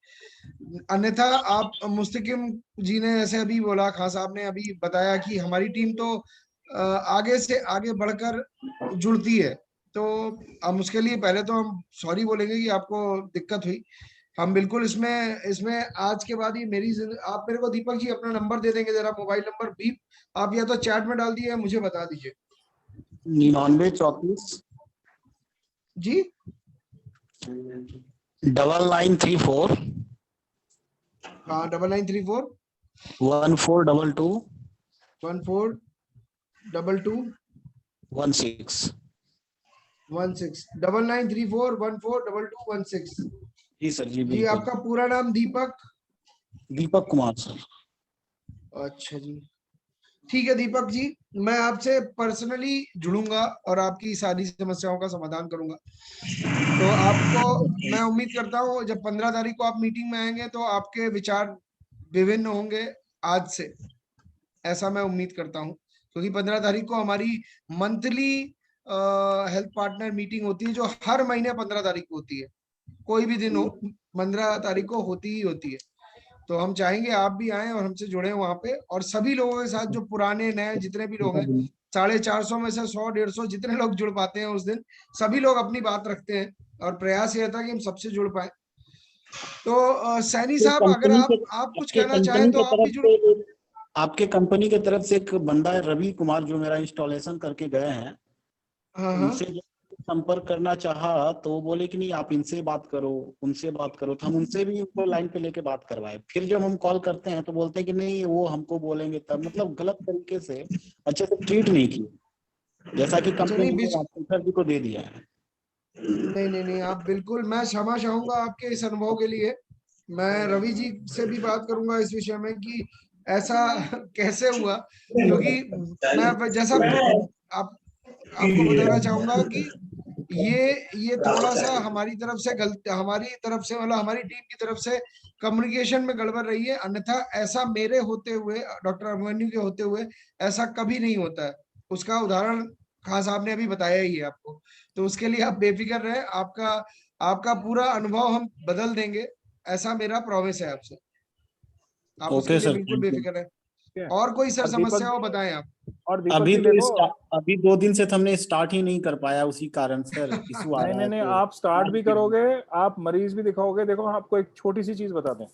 अन्यथा आप मुस्तकिम जी ने ऐसे अभी बोला, खान साहब ने अभी बताया कि हमारी टीम तो आगे से आगे बढ़कर जुड़ती है। तो हम उसके लिए पहले तो हम सॉरी बोलेंगे कि आपको दिक्कत हुई। हम बिल्कुल इसमें आज के बाद ही आप मेरे को दीपक जी अपना नंबर दे देंगे, जरा मोबाइल नंबर भी आप या तो चैट में डाल दिए या मुझे बता दीजिए। 9934 जी 9934 हाँ 9934 1422 1422 16 9934142216। जी सर जी जी आपका पूरा नाम? दीपक कुमार सर। अच्छा जी, ठीक है दीपक जी, मैं आपसे पर्सनली जुड़ूंगा और आपकी सारी समस्याओं का समाधान करूंगा। तो आपको मैं उम्मीद करता हूँ जब 15 तारीख को आप मीटिंग में आएंगे तो आपके विचार विभिन्न होंगे आज से, ऐसा मैं उम्मीद करता हूँ। क्योंकि 15 तारीख को हमारी मंथली हेल्थ पार्टनर मीटिंग होती है, जो हर महीने 15 तारीख को होती है। कोई भी दिन हो, 15 तारीख को होती ही होती है। तो हम चाहेंगे आप भी आए और हमसे जुड़े वहां पे, और सभी लोगों के साथ, जो पुराने नए जितने भी लोग हैं, 450 में से 100-150 जितने लोग जुड़ पाते हैं उस दिन, सभी लोग अपनी बात रखते हैं और प्रयास ये था कि हम सबसे जुड़ पाए। तो सैनी साहब अगर आप कुछ कहना चाहें तो आप भी जुड़। आपके कंपनी की तरफ से एक बंदा है रवि कुमार, जो मेरा इंस्टॉलेशन करके गए हैं। उनसे संपर्क करना चाहा तो वो बोले कि नहीं आप इनसे बात करो, उनसे बात करो। तो हम उनसे भी उनको लाइन पे लेके बात करवाए। फिर जब हम कॉल करते हैं तो बोलते हैं कि नहीं वो हमको बोलेंगे तब। मतलब गलत तरीके से अच्छे से ट्रीट नहीं किए, जैसा कि कंपनी ने राजशेखर जी को दे दिया है। नहीं, आप बिल्कुल, मैं क्षमा चाहूंगा आपके इस अनुभव के लिए। मैं रवि जी से भी बात करूंगा इस विषय में कि ऐसा कैसे हुआ, क्योंकि मैं जैसा आपको बताना चाहूंगा कि ये थोड़ा सा हमारी तरफ से मतलब हमारी टीम की तरफ से कम्युनिकेशन में गड़बड़ रही है। अन्यथा ऐसा मेरे होते हुए, डॉक्टर अभिमन्यु के होते हुए ऐसा कभी नहीं होता है। उसका उदाहरण खान साहब ने अभी बताया ही है आपको। तो उसके लिए आप बेफिक्र रहे, आपका पूरा अनुभव हम बदल देंगे, ऐसा मेरा प्रॉमिस है आपसे। आप उसके लिए बिल्कुल बेफिक्र रहे। और कोई सर समस्या हो बताएं आप। और अभी तो अभी 2 दिन से तो हमने स्टार्ट ही नहीं कर पाया, उसी कारण सर इशू आ रहा है। नहीं, आप स्टार्ट भी करोगे, आप मरीज भी दिखाओगे। देखो आपको एक छोटी सी चीज बता दें,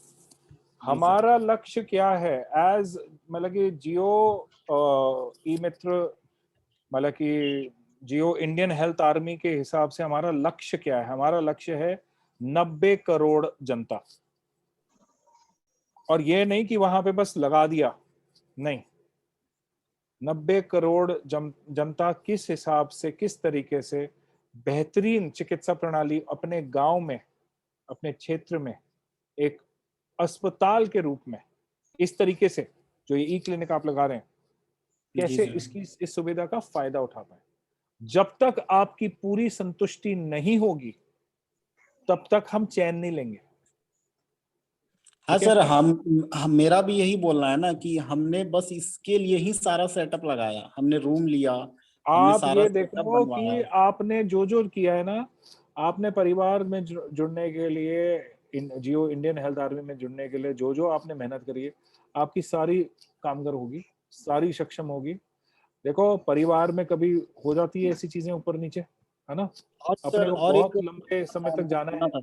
हमारा लक्ष्य क्या है एज मतलब कि जियो ई मित्र, मतलब कि जियो इंडियन हेल्थ आर्मी के हिसाब से हमारा लक्ष्य क्या है? हमारा लक्ष्य है 90 करोड़ जनता। और ये नहीं कि वहां पे बस लगा दिया, नहीं, 90 करोड़ जनता किस हिसाब से, किस तरीके से बेहतरीन चिकित्सा प्रणाली अपने गांव में, अपने क्षेत्र में एक अस्पताल के रूप में, इस तरीके से जो ये ई क्लिनिक आप लगा रहे हैं, कैसे इस सुविधा का फायदा उठा पाए। जब तक आपकी पूरी संतुष्टि नहीं होगी तब तक हम चैन नहीं लेंगे। हाँ सर, हम मेरा भी यही बोलना है ना कि हमने बस इसके लिए ही सारा सेटअप लगाया, हमने रूम लिया, हमने आप सारा ये सेटअप देखो बनवाया। कि आपने जो जो किया है ना, आपने परिवार में जुड़ने के लिए, जियो इंडियन हेल्थ आर्मी में जुड़ने के लिए जो जो आपने मेहनत करी है, आपकी सारी कामगर होगी, सारी सक्षम होगी। देखो परिवार में कभी हो जाती है ऐसी चीजें ऊपर नीचे, है ना। और अपने सर को और बहुत एक लंबे समय तक जाना है।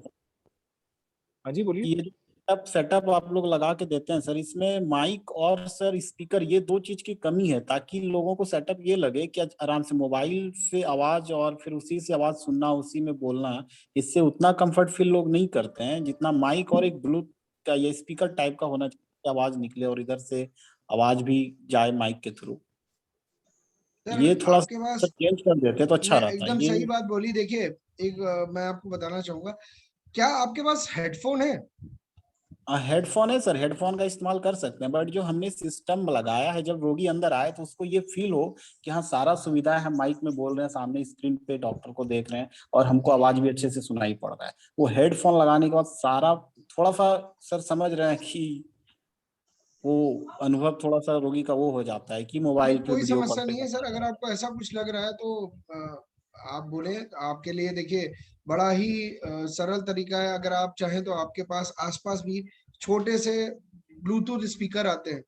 हाँ जी बोलिए। ये जो सेटअप आप लोग लगा के देते हैं सर, इसमें माइक और सर स्पीकर, ये दो चीज की कमी है, ताकि लोगों को सेटअप ये लगे कि आराम से मोबाइल से आवाज और फिर उसी से आवाज सुनना, उसी में बोलना, इससे उतना कंफर्ट फील लोग नहीं करते हैं जितना माइक और एक ब्लूटूथ का या स्पीकर टाइप का होना चाहिए, आवाज निकले और इधर से आवाज भी जाए माइक के थ्रू। ये थोड़ा आपके पास, चेंज कर देते तो अच्छा मैं रहता एकदम ये। सही बात बोली। देखिए मैं आपको बताना चाहूंगा, क्या आपके पास हेडफोन है? हेडफोन है सर, हेडफोन का इस्तेमाल कर सकते हैं, बट जो हमने सिस्टम लगाया है, जब रोगी अंदर आए तो उसको ये फील हो कि हाँ सारा सुविधा है, हम माइक में बोल रहे हैं, सामने स्क्रीन पे डॉक्टर को देख रहे हैं और हमको आवाज भी अच्छे से सुनाई पड़ रहा है। वो हेडफोन लगाने के बाद सारा थोड़ा सा सर समझ रहे हैं कि वो अनुभव थोड़ा सा रोगी का वो हो जाता है कि मोबाइल नहीं, पे कोई वीडियो कॉल समस्या पे नहीं है सर। करना अगर है। आपको ऐसा कुछ लग रहा है तो आप बोले, आपके लिए देखिए बड़ा ही सरल तरीका है। अगर आप चाहें तो आपके पास आसपास भी छोटे से ब्लूटूथ स्पीकर आते हैं,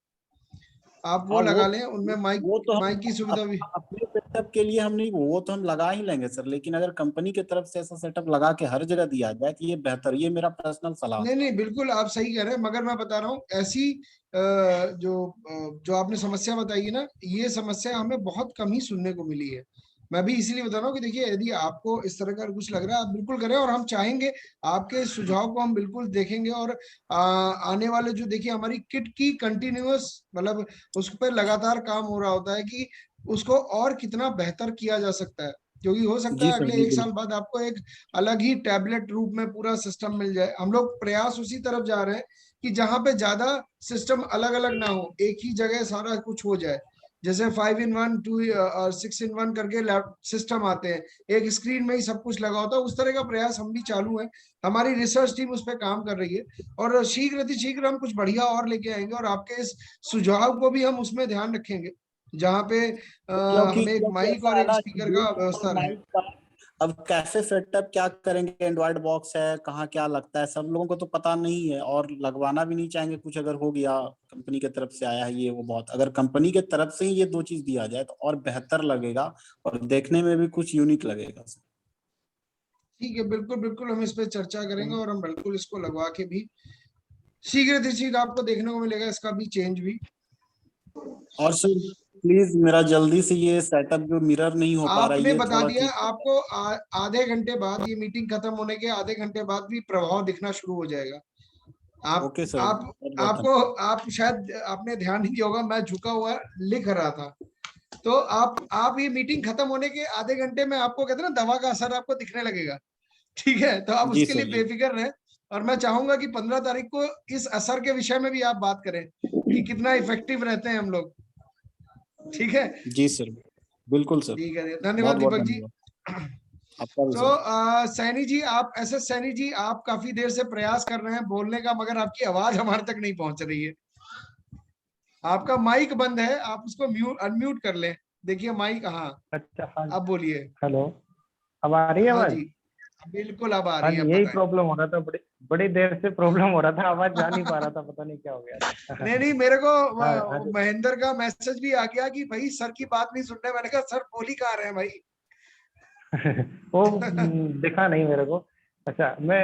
आप वो हाँ लगा लें, उनमें माइक वो तो हम माइक की सुविधा भी। अपने सेटअप के लिए हम नहीं, वो तो हम लगा ही लेंगे सर, लेकिन अगर कंपनी की तरफ से ऐसा सेटअप लगा के हर जगह दिया जाए तो ये बेहतर, ये मेरा पर्सनल सलाह नहीं है। नहीं, बिल्कुल आप सही कह रहे हैं, मगर मैं बता रहा हूँ ऐसी जो आपने समस्या बताई है ना, ये समस्या हमें बहुत कम ही सुनने को मिली है। मैं भी इसीलिए बता रहा हूँ कि देखिए, यदि आपको इस तरह का कुछ लग रहा है, आप बिल्कुल करें, और हम चाहेंगे आपके सुझाव को हम बिल्कुल देखेंगे। और आने वाले जो, देखिए हमारी किट की कंटिन्यूअस, मतलब उस पर लगातार काम हो रहा होता है कि उसको और कितना बेहतर किया जा सकता है, क्योंकि हो सकता जी है सर, अगले जी 1 साल बाद आपको एक अलग ही टैबलेट रूप में पूरा सिस्टम मिल जाए। हम लोग प्रयास उसी तरफ जा रहे हैं कि जहां पे ज्यादा सिस्टम अलग अलग ना हो, एक ही जगह सारा कुछ हो जाए। जैसे 5-in-1, 2 और 6-in-1 करके सिस्टम आते हैं, एक स्क्रीन में ही सब कुछ लगा होता है। उस तरह का प्रयास हम भी चालू है, हमारी रिसर्च टीम उस पर काम कर रही है, और शीघ्र अतिशीघ्र हम कुछ बढ़िया और लेके आएंगे, और आपके इस सुझाव को भी हम उसमें ध्यान रखेंगे, जहाँ पे क्योंकि हमें एक क्योंकि माइक ऐसा और है एक ना कि स्पीकर का रूम और व्यवस्था रहे। माइक का, अब कैसे सेटअप क्या करेंगे, एंड्रॉइड बॉक्स है, कहाँ क्या लगता है, सब लोगों को तो पता नहीं है और लगवाना भी नहीं चाहेंगे। कुछ अगर हो गया, कंपनी की तरफ से आया है ये वो, बहुत अगर कंपनी की तरफ से ही ये दो चीज दिया जाए तो और बेहतर लगेगा और देखने में भी कुछ यूनिक लगेगा। ठीक है, बिल्कुल बिल्कुल, हम इस पे चर्चा करेंगे, और हम बिल्कुल इसको लगवा के भी शीघ्र अतिशीघ्र आपको देखने को मिलेगा इसका भी चेंज भी। और सर प्लीज मेरा जल्दी से ये सेटअप जो मिरर नहीं हो पा रहा है आपने ये बता थोड़ा दिया, ठीक हो आपको आधे घंटे बाद, ये मीटिंग खत्म होने के आधे घंटे बाद भी प्रभाव दिखना शुरू हो जाएगा। जाए। आप ओके सर, आप बहुत बहुत आपको, धन्यवाद। आप शायद आपने ध्यान नहीं दिया होगा, मैं झुका हुआ लिख रहा था। तो आप ये मीटिंग खत्म होने के आधे घंटे में, आपको कहते हैं ना, दवा का असर आपको दिखने लगेगा। ठीक है, तो आप जी उसके लिए सर, जी बेफिक्र रहें, और मैं चाहूंगा कि 15 तारीख को इस असर के विषय में भी आप बात करें कि कितना इफेक्टिव रहते हैं हम लोग। ठीक है, जी सर, बिल्कुल सर, ठीक है, बहुत धन्यवाद बहुत दीपक जी। धन्यवाद आपका भी तो सर। सैनी जी, आप सैनी जी, आप काफी देर से प्रयास कर रहे हैं बोलने का, मगर आपकी आवाज हमारे तक नहीं पहुंच रही है। आपका माइक बंद है, आप उसको अनम्यूट कर लें। देखिए माइक, हाँ अच्छा, हाँ अब बोलिए। हेलो, अब आ रही है हाँ आवाज? जी, बिल्कुल अब आ हाँ रही है, जी, अब यही बताएं। प्रॉब्लम हो रहा था, बड़ी बड़ी देर से प्रॉब्लम हो रहा था, आवाज जा नहीं पा रहा था, पता नहीं क्या हो गया था। नहीं नहीं, मेरे को हाँ हाँ जी। महेंद्र का मैसेज भी आ गया कि भाई सर की बात नहीं सुन रहे। मैंने कहा सर बोल ही कहाँ रहे हैं भाई। वो दिखा नहीं मेरे को। अच्छा, मैं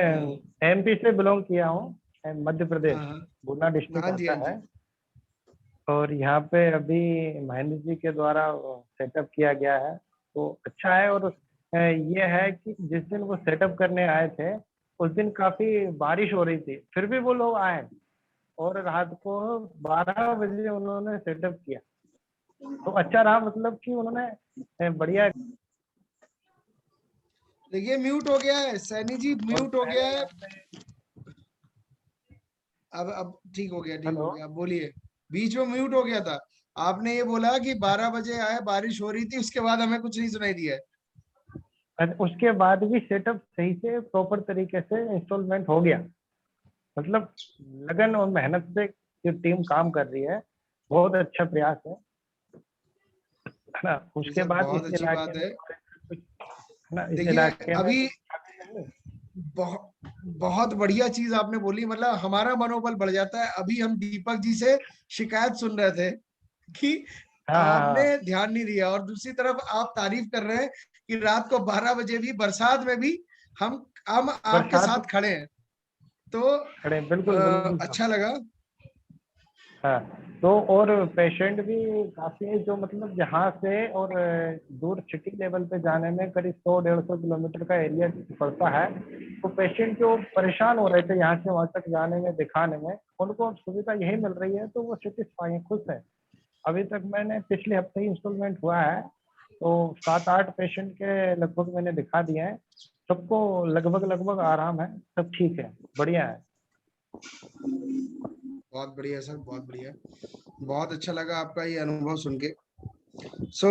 एमपी से बिलोंग किया हूँ, मध्य प्रदेश, गुना डिस्ट्रिक्ट हाँ जी, हाँ आता जी। है। और यहाँ पे अभी महेंद्र जी के द्वारा सेटअप किया गया है, तो अच्छा है। और ये है कि जिस दिन वो सेटअप करने आए थे उस दिन काफी बारिश हो रही थी, फिर भी वो लोग आए और रात को 12 बजे उन्होंने सेटअप किया। तो अच्छा रहा, मतलब कि उन्होंने बढ़िया। देखिए म्यूट हो गया है सैनी जी, म्यूट हो गया है। अब ठीक हो गया, ठीक हो गया, अब बोलिए। बीच में म्यूट हो गया था। आपने ये बोला कि 12 बजे आए, बारिश हो रही थी, उसके बाद हमें कुछ नहीं सुनाई दिया है। उसके बाद भी सेटअप सही से प्रॉपर तरीके से इंस्टॉलमेंट हो गया। मतलब लगन और मेहनत से जो टीम काम कर रही है, बहुत अच्छा प्रयास है ना। उसके बाद बहुत इस अच्छी इलाके बात है। ना, इस देखिए इलाके में अभी बहुत बढ़िया चीज आपने बोली, मतलब हमारा मनोबल बढ़ जाता है। अभी हम दीपक जी से शिकायत सुन रहे थे कि आपने ध्यान नहीं दिया, और दूसरी तरफ आप तारीफ कर रहे हैं कि रात को 12 बजे भी बरसात में भी हम आपके साथ खड़े हैं, तो खड़े बिल्कुल बिल्कुल अच्छा लगा। हाँ, तो और पेशेंट भी काफी है, जो मतलब यहाँ से और दूर सिटी लेवल पे जाने में करीब 100-150 किलोमीटर का एरिया पड़ता है। तो पेशेंट जो परेशान हो रहे थे यहाँ से वहाँ तक जाने में, दिखाने में, उनको अब सुविधा यही मिल रही है, तो वो सेटिस्फाई है, खुश है। अभी तक मैंने पिछले हफ्ते ही इंस्टॉलमेंट हुआ है, तो 7-8 पेशेंट के लगभग मैंने दिखा दिए हैं। सबको लगभग आराम है, सब ठीक है, बढ़िया है। बहुत बढ़िया सर, बहुत बढ़िया, बहुत अच्छा लगा आपका ये अनुभव सुन के। सो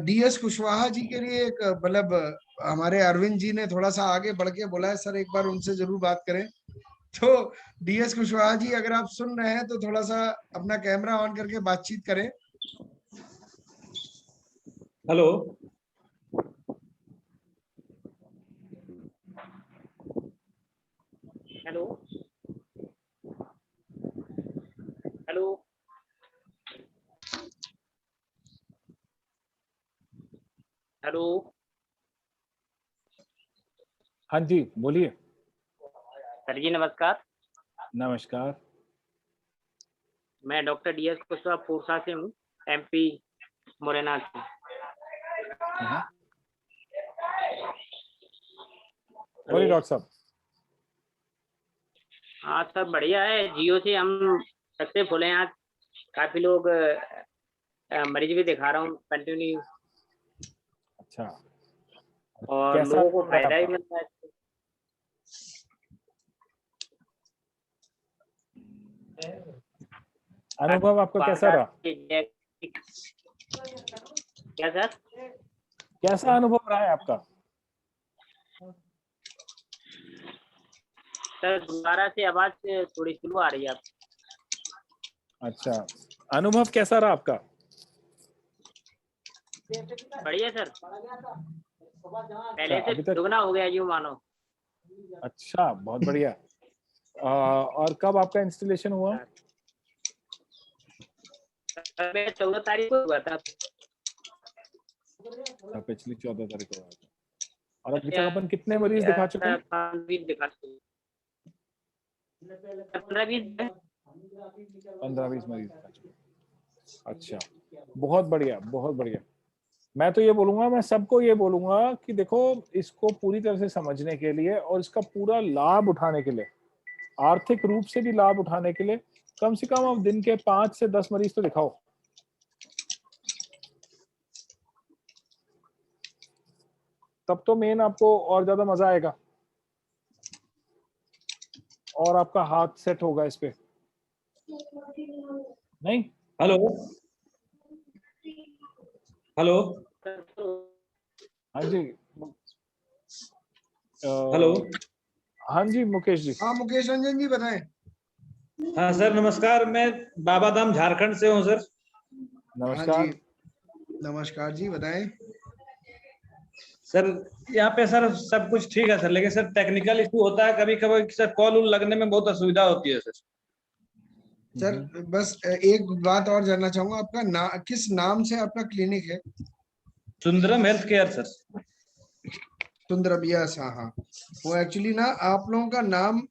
DS कुशवाहा जी के लिए एक मतलब हमारे अरविंद जी ने थोड़ा सा आगे बढ़ के बोला है सर एक बार उनसे जरूर बात करें। तो DS कुशवाहा जी अगर आप सुन रहे हैं तो थोड़ा सा अपना कैमरा ऑन करके बातचीत करें। Hello, hello hello hello. हाँ जी बोलिए। सर जी नमस्कार। नमस्कार। मैं डॉक्टर DS कुशवाहा पूर्सा से हूँ, MP मुरैना से। बोलिए डॉक्टर साहब। हाँ सब बढ़िया है, जियो से हम सक्सेसफुल हैं। आज काफी लोग मरीज भी दिखा रहा हूँ कंटिन्यू, अच्छा, और कैसा लोगों को अनुभव रहा फायदा भी आपका? मिलता है। अनुभव आपका कैसा रहा? क्या सर? कैसा अनुभव रहा है आपका? सर दोबारा से आवाज थोड़ी स्लो आ रही है आपकी। अच्छा, अनुभव कैसा रहा आपका? बढ़िया सर, पहले अभी से तक दुगना हो गया यूं मानो। अच्छा, बहुत बढ़िया। और कब आपका इंस्टॉलेशन हुआ? मैं 14 तारीख को हुआ था। पिछली 14 तारीख को हुआ था। और अभी तक अपन कितने मरीज दिखा चुके हैं? 15-20 मरीज दिखा चुके हैं। अच्छा, बहुत बढ़िया, बहुत बढ़िया। मैं तो ये बोलूंगा, मैं सबको ये बोलूंगा कि देखो, इसको पूरी तरह से समझने के लिए और इसका पूरा लाभ उठाने के लिए, आर्थिक रूप से भी लाभ उठाने के लिए, कम से कम आप दिन के 5 से 10 मरीज तो दिखाओ। तब तो मेन आपको और ज्यादा मजा आएगा और आपका हाथ सेट होगा इस पे। नहीं? हेलो हेलो हाँ जी। हेलो। हाँ जी मुकेश जी। हाँ मुकेश रंजन जी बताएं। हाँ सर नमस्कार, मैं बाबा धाम झारखंड से हूँ सर। नमस्कार। हाँ जी नमस्कार जी, बताएं। सर यहाँ पे सर सब कुछ ठीक है सर, लेकिन सर टेक्निकल इशू होता है कभी कभी सर, कॉल लगने में बहुत असुविधा होती है सर। सर बस एक बात और जानना चाहूंगा, आपका किस नाम से आपका क्लिनिक है? Sundaram health care sir. Sundaram, yes, हाँ हाँ। वो एक्चुअली ना आप लोगों का नाम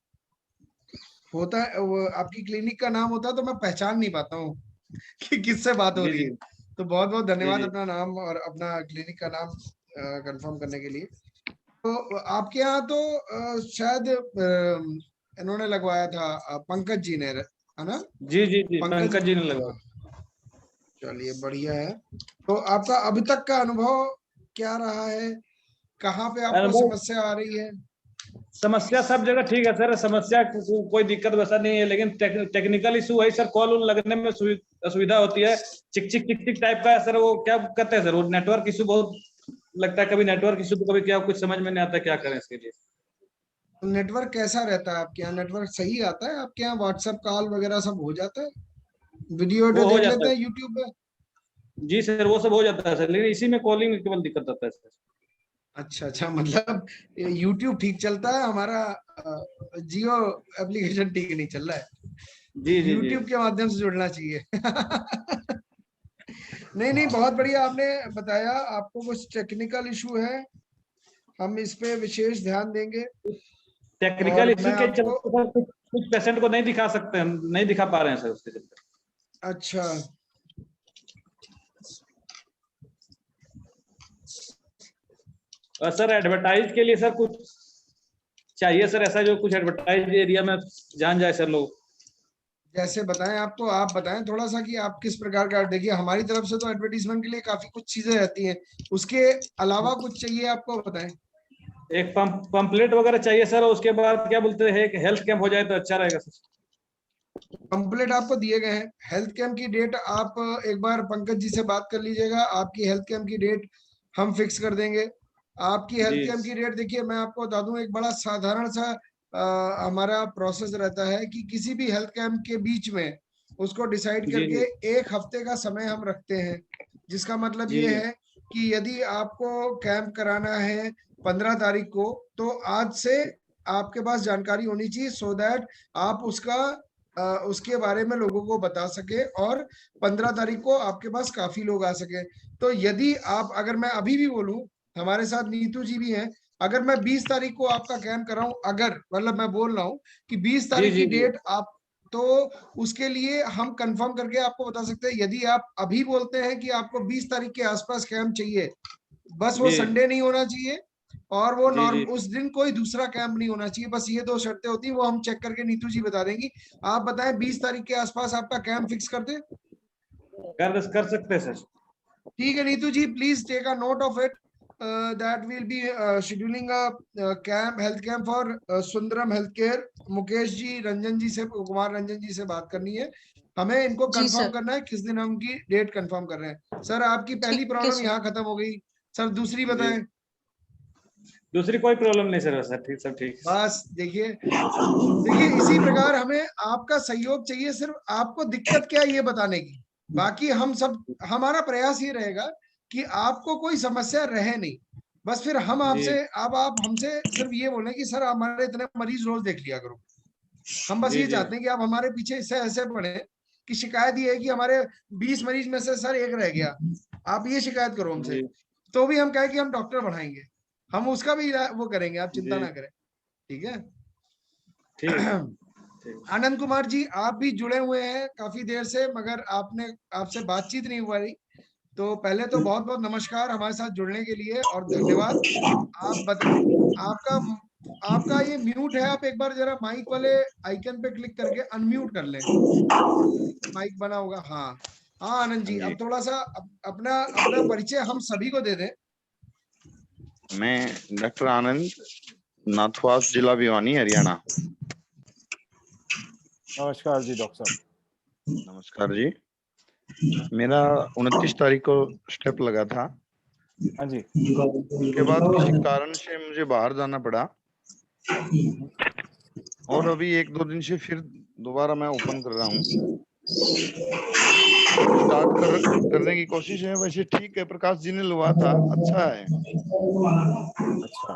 होता है, वो आपकी क्लिनिक का नाम होता है तो मैं पहचान नहीं पाता हूँ कि किससे बात हो रही है। तो बहुत बहुत धन्यवाद अपना नाम और अपना क्लिनिक का नाम कंफर्म करने के लिए। तो आपके यहाँ तो शायद इन्होंने लगवाया था, पंकज जी ने, है ना? जी जी जी, पंकज जी ने लगवाया। चलिए बढ़िया है। तो आपका अभी तक का अनुभव क्या रहा है? कहाँ पे आपको समस्या आ रही है? समस्या सब जगह ठीक है सर, समस्या कोई दिक्कत वैसा नहीं है, लेकिन टेक्निकल इशू है सर, कॉल लगने में असुविधा होती है। चिक चिक टिक टिक टाइप का है सर, वो क्या कहते हैं सर, वो नेटवर्क इशू बहुत लगता है कभी नेटवर्क इशू, तो कभी क्या, कुछ समझ में नहीं आता क्या करें इसके लिए। नेटवर्क कैसा रहता है आपके यहाँ? नेटवर्क सही आता है आपके यहाँ? व्हाट्सएप कॉल वगैरह सब हो जाता है? वीडियो वो हो देख जाता लेते है हैं यूट्यूब पे? जी सर, वो सब हो जाता है सर, लेकिन इसी में कॉलिंग में केवल दिक्कत आता है सर। अच्छा, मतलब यूट्यूब ठीक चलता है, हमारा जियो एप्लीकेशन ठीक नहीं चल रहा है। जी जी यूट्यूब के माध्यम से जुड़ना चाहिए। नहीं, बहुत बढ़िया आपने बताया। आपको कुछ टेक्निकल इशू है, हम इस पे विशेष ध्यान देंगे। टेक्निकल इशू के आपको चलते कुछ पेशेंट को नहीं दिखा सकते, हम नहीं दिखा पा रहे हैं सर उसके चलते। अच्छा, और सर एडवर्टाइज के लिए सर कुछ चाहिए सर, ऐसा जो कुछ एडवर्टाइज एरिया में जान जाए सर लोग। जैसे बताएं आपको, आप बताएं थोड़ा सा कि आप किस प्रकार का। देखिए हमारी तरफ से तो एडवर्टीजमेंट के लिए काफी कुछ चीजें रहती हैं, उसके अलावा कुछ चाहिए आपको, बताएं। एक पंपलेट वगैरह चाहिए सर, उसके बाद क्या बोलते हैं, एक हेल्थ कैंप हो जाए तो अच्छा रहेगा सर। पंपलेट आपको दिए गए हैं। हेल्थ कैंप की डेट आप एक बार पंकज जी से बात कर लीजिएगा, आपकी हेल्थ कैंप की डेट हम फिक्स कर देंगे। आपकी हेल्थ कैंप की डेट देखिए, मैं आपको बता दूं, एक बड़ा साधारण सा हमारा प्रोसेस रहता है कि किसी भी हेल्थ कैंप के बीच में उसको डिसाइड करके एक हफ्ते का समय हम रखते हैं, जिसका मतलब ये है कि यदि आपको कैंप कराना है 15 तारीख को, तो आज से आपके पास जानकारी होनी चाहिए, सो दैट आप उसके बारे में लोगों को बता सके और 15 तारीख को आपके पास काफी लोग आ सके। तो यदि आप, अगर मैं अभी भी बोलूं, हमारे साथ नीतू जी भी हैं, अगर मैं 20 तारीख को आपका कैंप कराऊं, अगर मतलब मैं बोल रहा हूं कि 20 तारीख की डेट आप, तो उसके लिए हम कंफर्म करके आपको बता सकते हैं। यदि आप अभी बोलते हैं कि आपको 20 तारीख के आसपास कैंप चाहिए, बस वो संडे नहीं होना चाहिए और वो उस दिन कोई दूसरा कैंप नहीं होना चाहिए, बस ये 2 शर्तें होती है, वो हम चेक करके नीतू जी बता देंगी। आप बताएं 20 तारीख के आसपास आपका कैंप फिक्स कर दे? कर सकते हैं सर। ठीक है Nitu ji, please take a note of it that we'll be scheduling a camp, health camp for Sundaram Healthcare। Mukesh ji, Ranjan ji से, कुमार रंजन जी से बात करनी है, हमें इनको कंफर्म करना है किस दिन हम की डेट कंफर्म कर रहे हैं। सर आपकी पहली प्रॉब्लम यहाँ खत्म हो गई, सर दूसरी बताएं। दूसरी कोई प्रॉब्लम नहीं सर, सर ठीक, सब ठीक। बस देखिए इसी प्रकार हमें आपका सहयोग चाहिए, सिर्फ आपको दिक्कत क्या है ये बताने की। बाकी हम सब, हमारा प्रयास ये रहेगा कि आपको कोई समस्या रहे नहीं, बस फिर हम आपसे, अब आप हमसे सिर्फ ये बोले कि सर हमारे इतने मरीज रोज देख लिया करो। हम बस ये चाहते हैं कि आप हमारे पीछे इससे ऐसे पड़े कि शिकायत ये है कि हमारे 20 मरीज में से सर एक रह गया, आप ये शिकायत करो हमसे, तो भी हम कहें कि हम डॉक्टर बढ़ाएंगे, हम उसका भी वो करेंगे, आप चिंता ना करें। ठीक है। आनंद कुमार जी, आप भी जुड़े हुए हैं काफी देर से, मगर आपसे बातचीत नहीं हुआ रही, तो पहले तो बहुत बहुत नमस्कार हमारे साथ जुड़ने के लिए और धन्यवाद। आपका ये म्यूट है, आप एक बार जरा माइक वाले आइकन पे क्लिक करके अनम्यूट कर लें, माइक बना होगा। हाँ आनंद जी, अब थोड़ा सा अपना परिचय हम सभी को दे दें। मैं डॉक्टर आनंद, नाथवास, जिला भिवानी, हरियाणा। नमस्कार जी डॉक्टर साहब। नमस्कार जी। मेरा 29 तारीख को स्टेप लगा था। हाँ जी। उसके बाद किसी कारण से मुझे बाहर जाना पड़ा और अभी 1-2 दिन से फिर दोबारा मैं ओपन कर रहा हूँ। स्टार्ट करने की कोशिश है, वैसे ठीक है, प्रकाश जी ने लगा था, अच्छा है। अच्छा,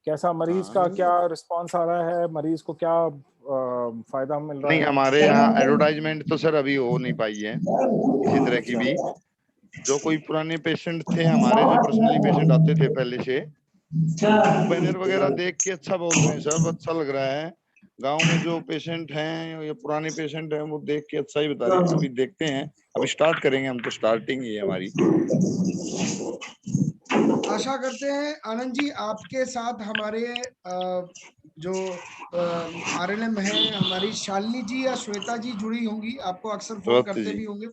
कैसा मरीज का क्या रिस्पांस आ रहा है, मरीज को क्या फायदा मिल रहा है? नहीं, हमारे यहाँ एडवर्टाइजमेंट तो सर अभी हो नहीं पाई है किसी तरह की भी। जो कोई पुराने पेशेंट थे हमारे, जो पर्सनली पेशेंट आते थे पहले से, बैनर वगैरह देख के अच्छा बोल रहे हैं, सब अच्छा लग रहा है। गांव में जो पेशेंट हैं या पुराने पेशेंट हैं, वो देख के अच्छा ही बता रहे हैं। अभी देखते हैं, अभी स्टार्ट करेंगे हम, तो स्टार्टिंग ही है हमारी। आशा करते हैं आनंद जी, आपके साथ हमारे जो आरएलएम है, हमारी शालिनी जी या श्वेता जी जुड़ी होंगी, आपको अक्सर फोन करते भी होंगे।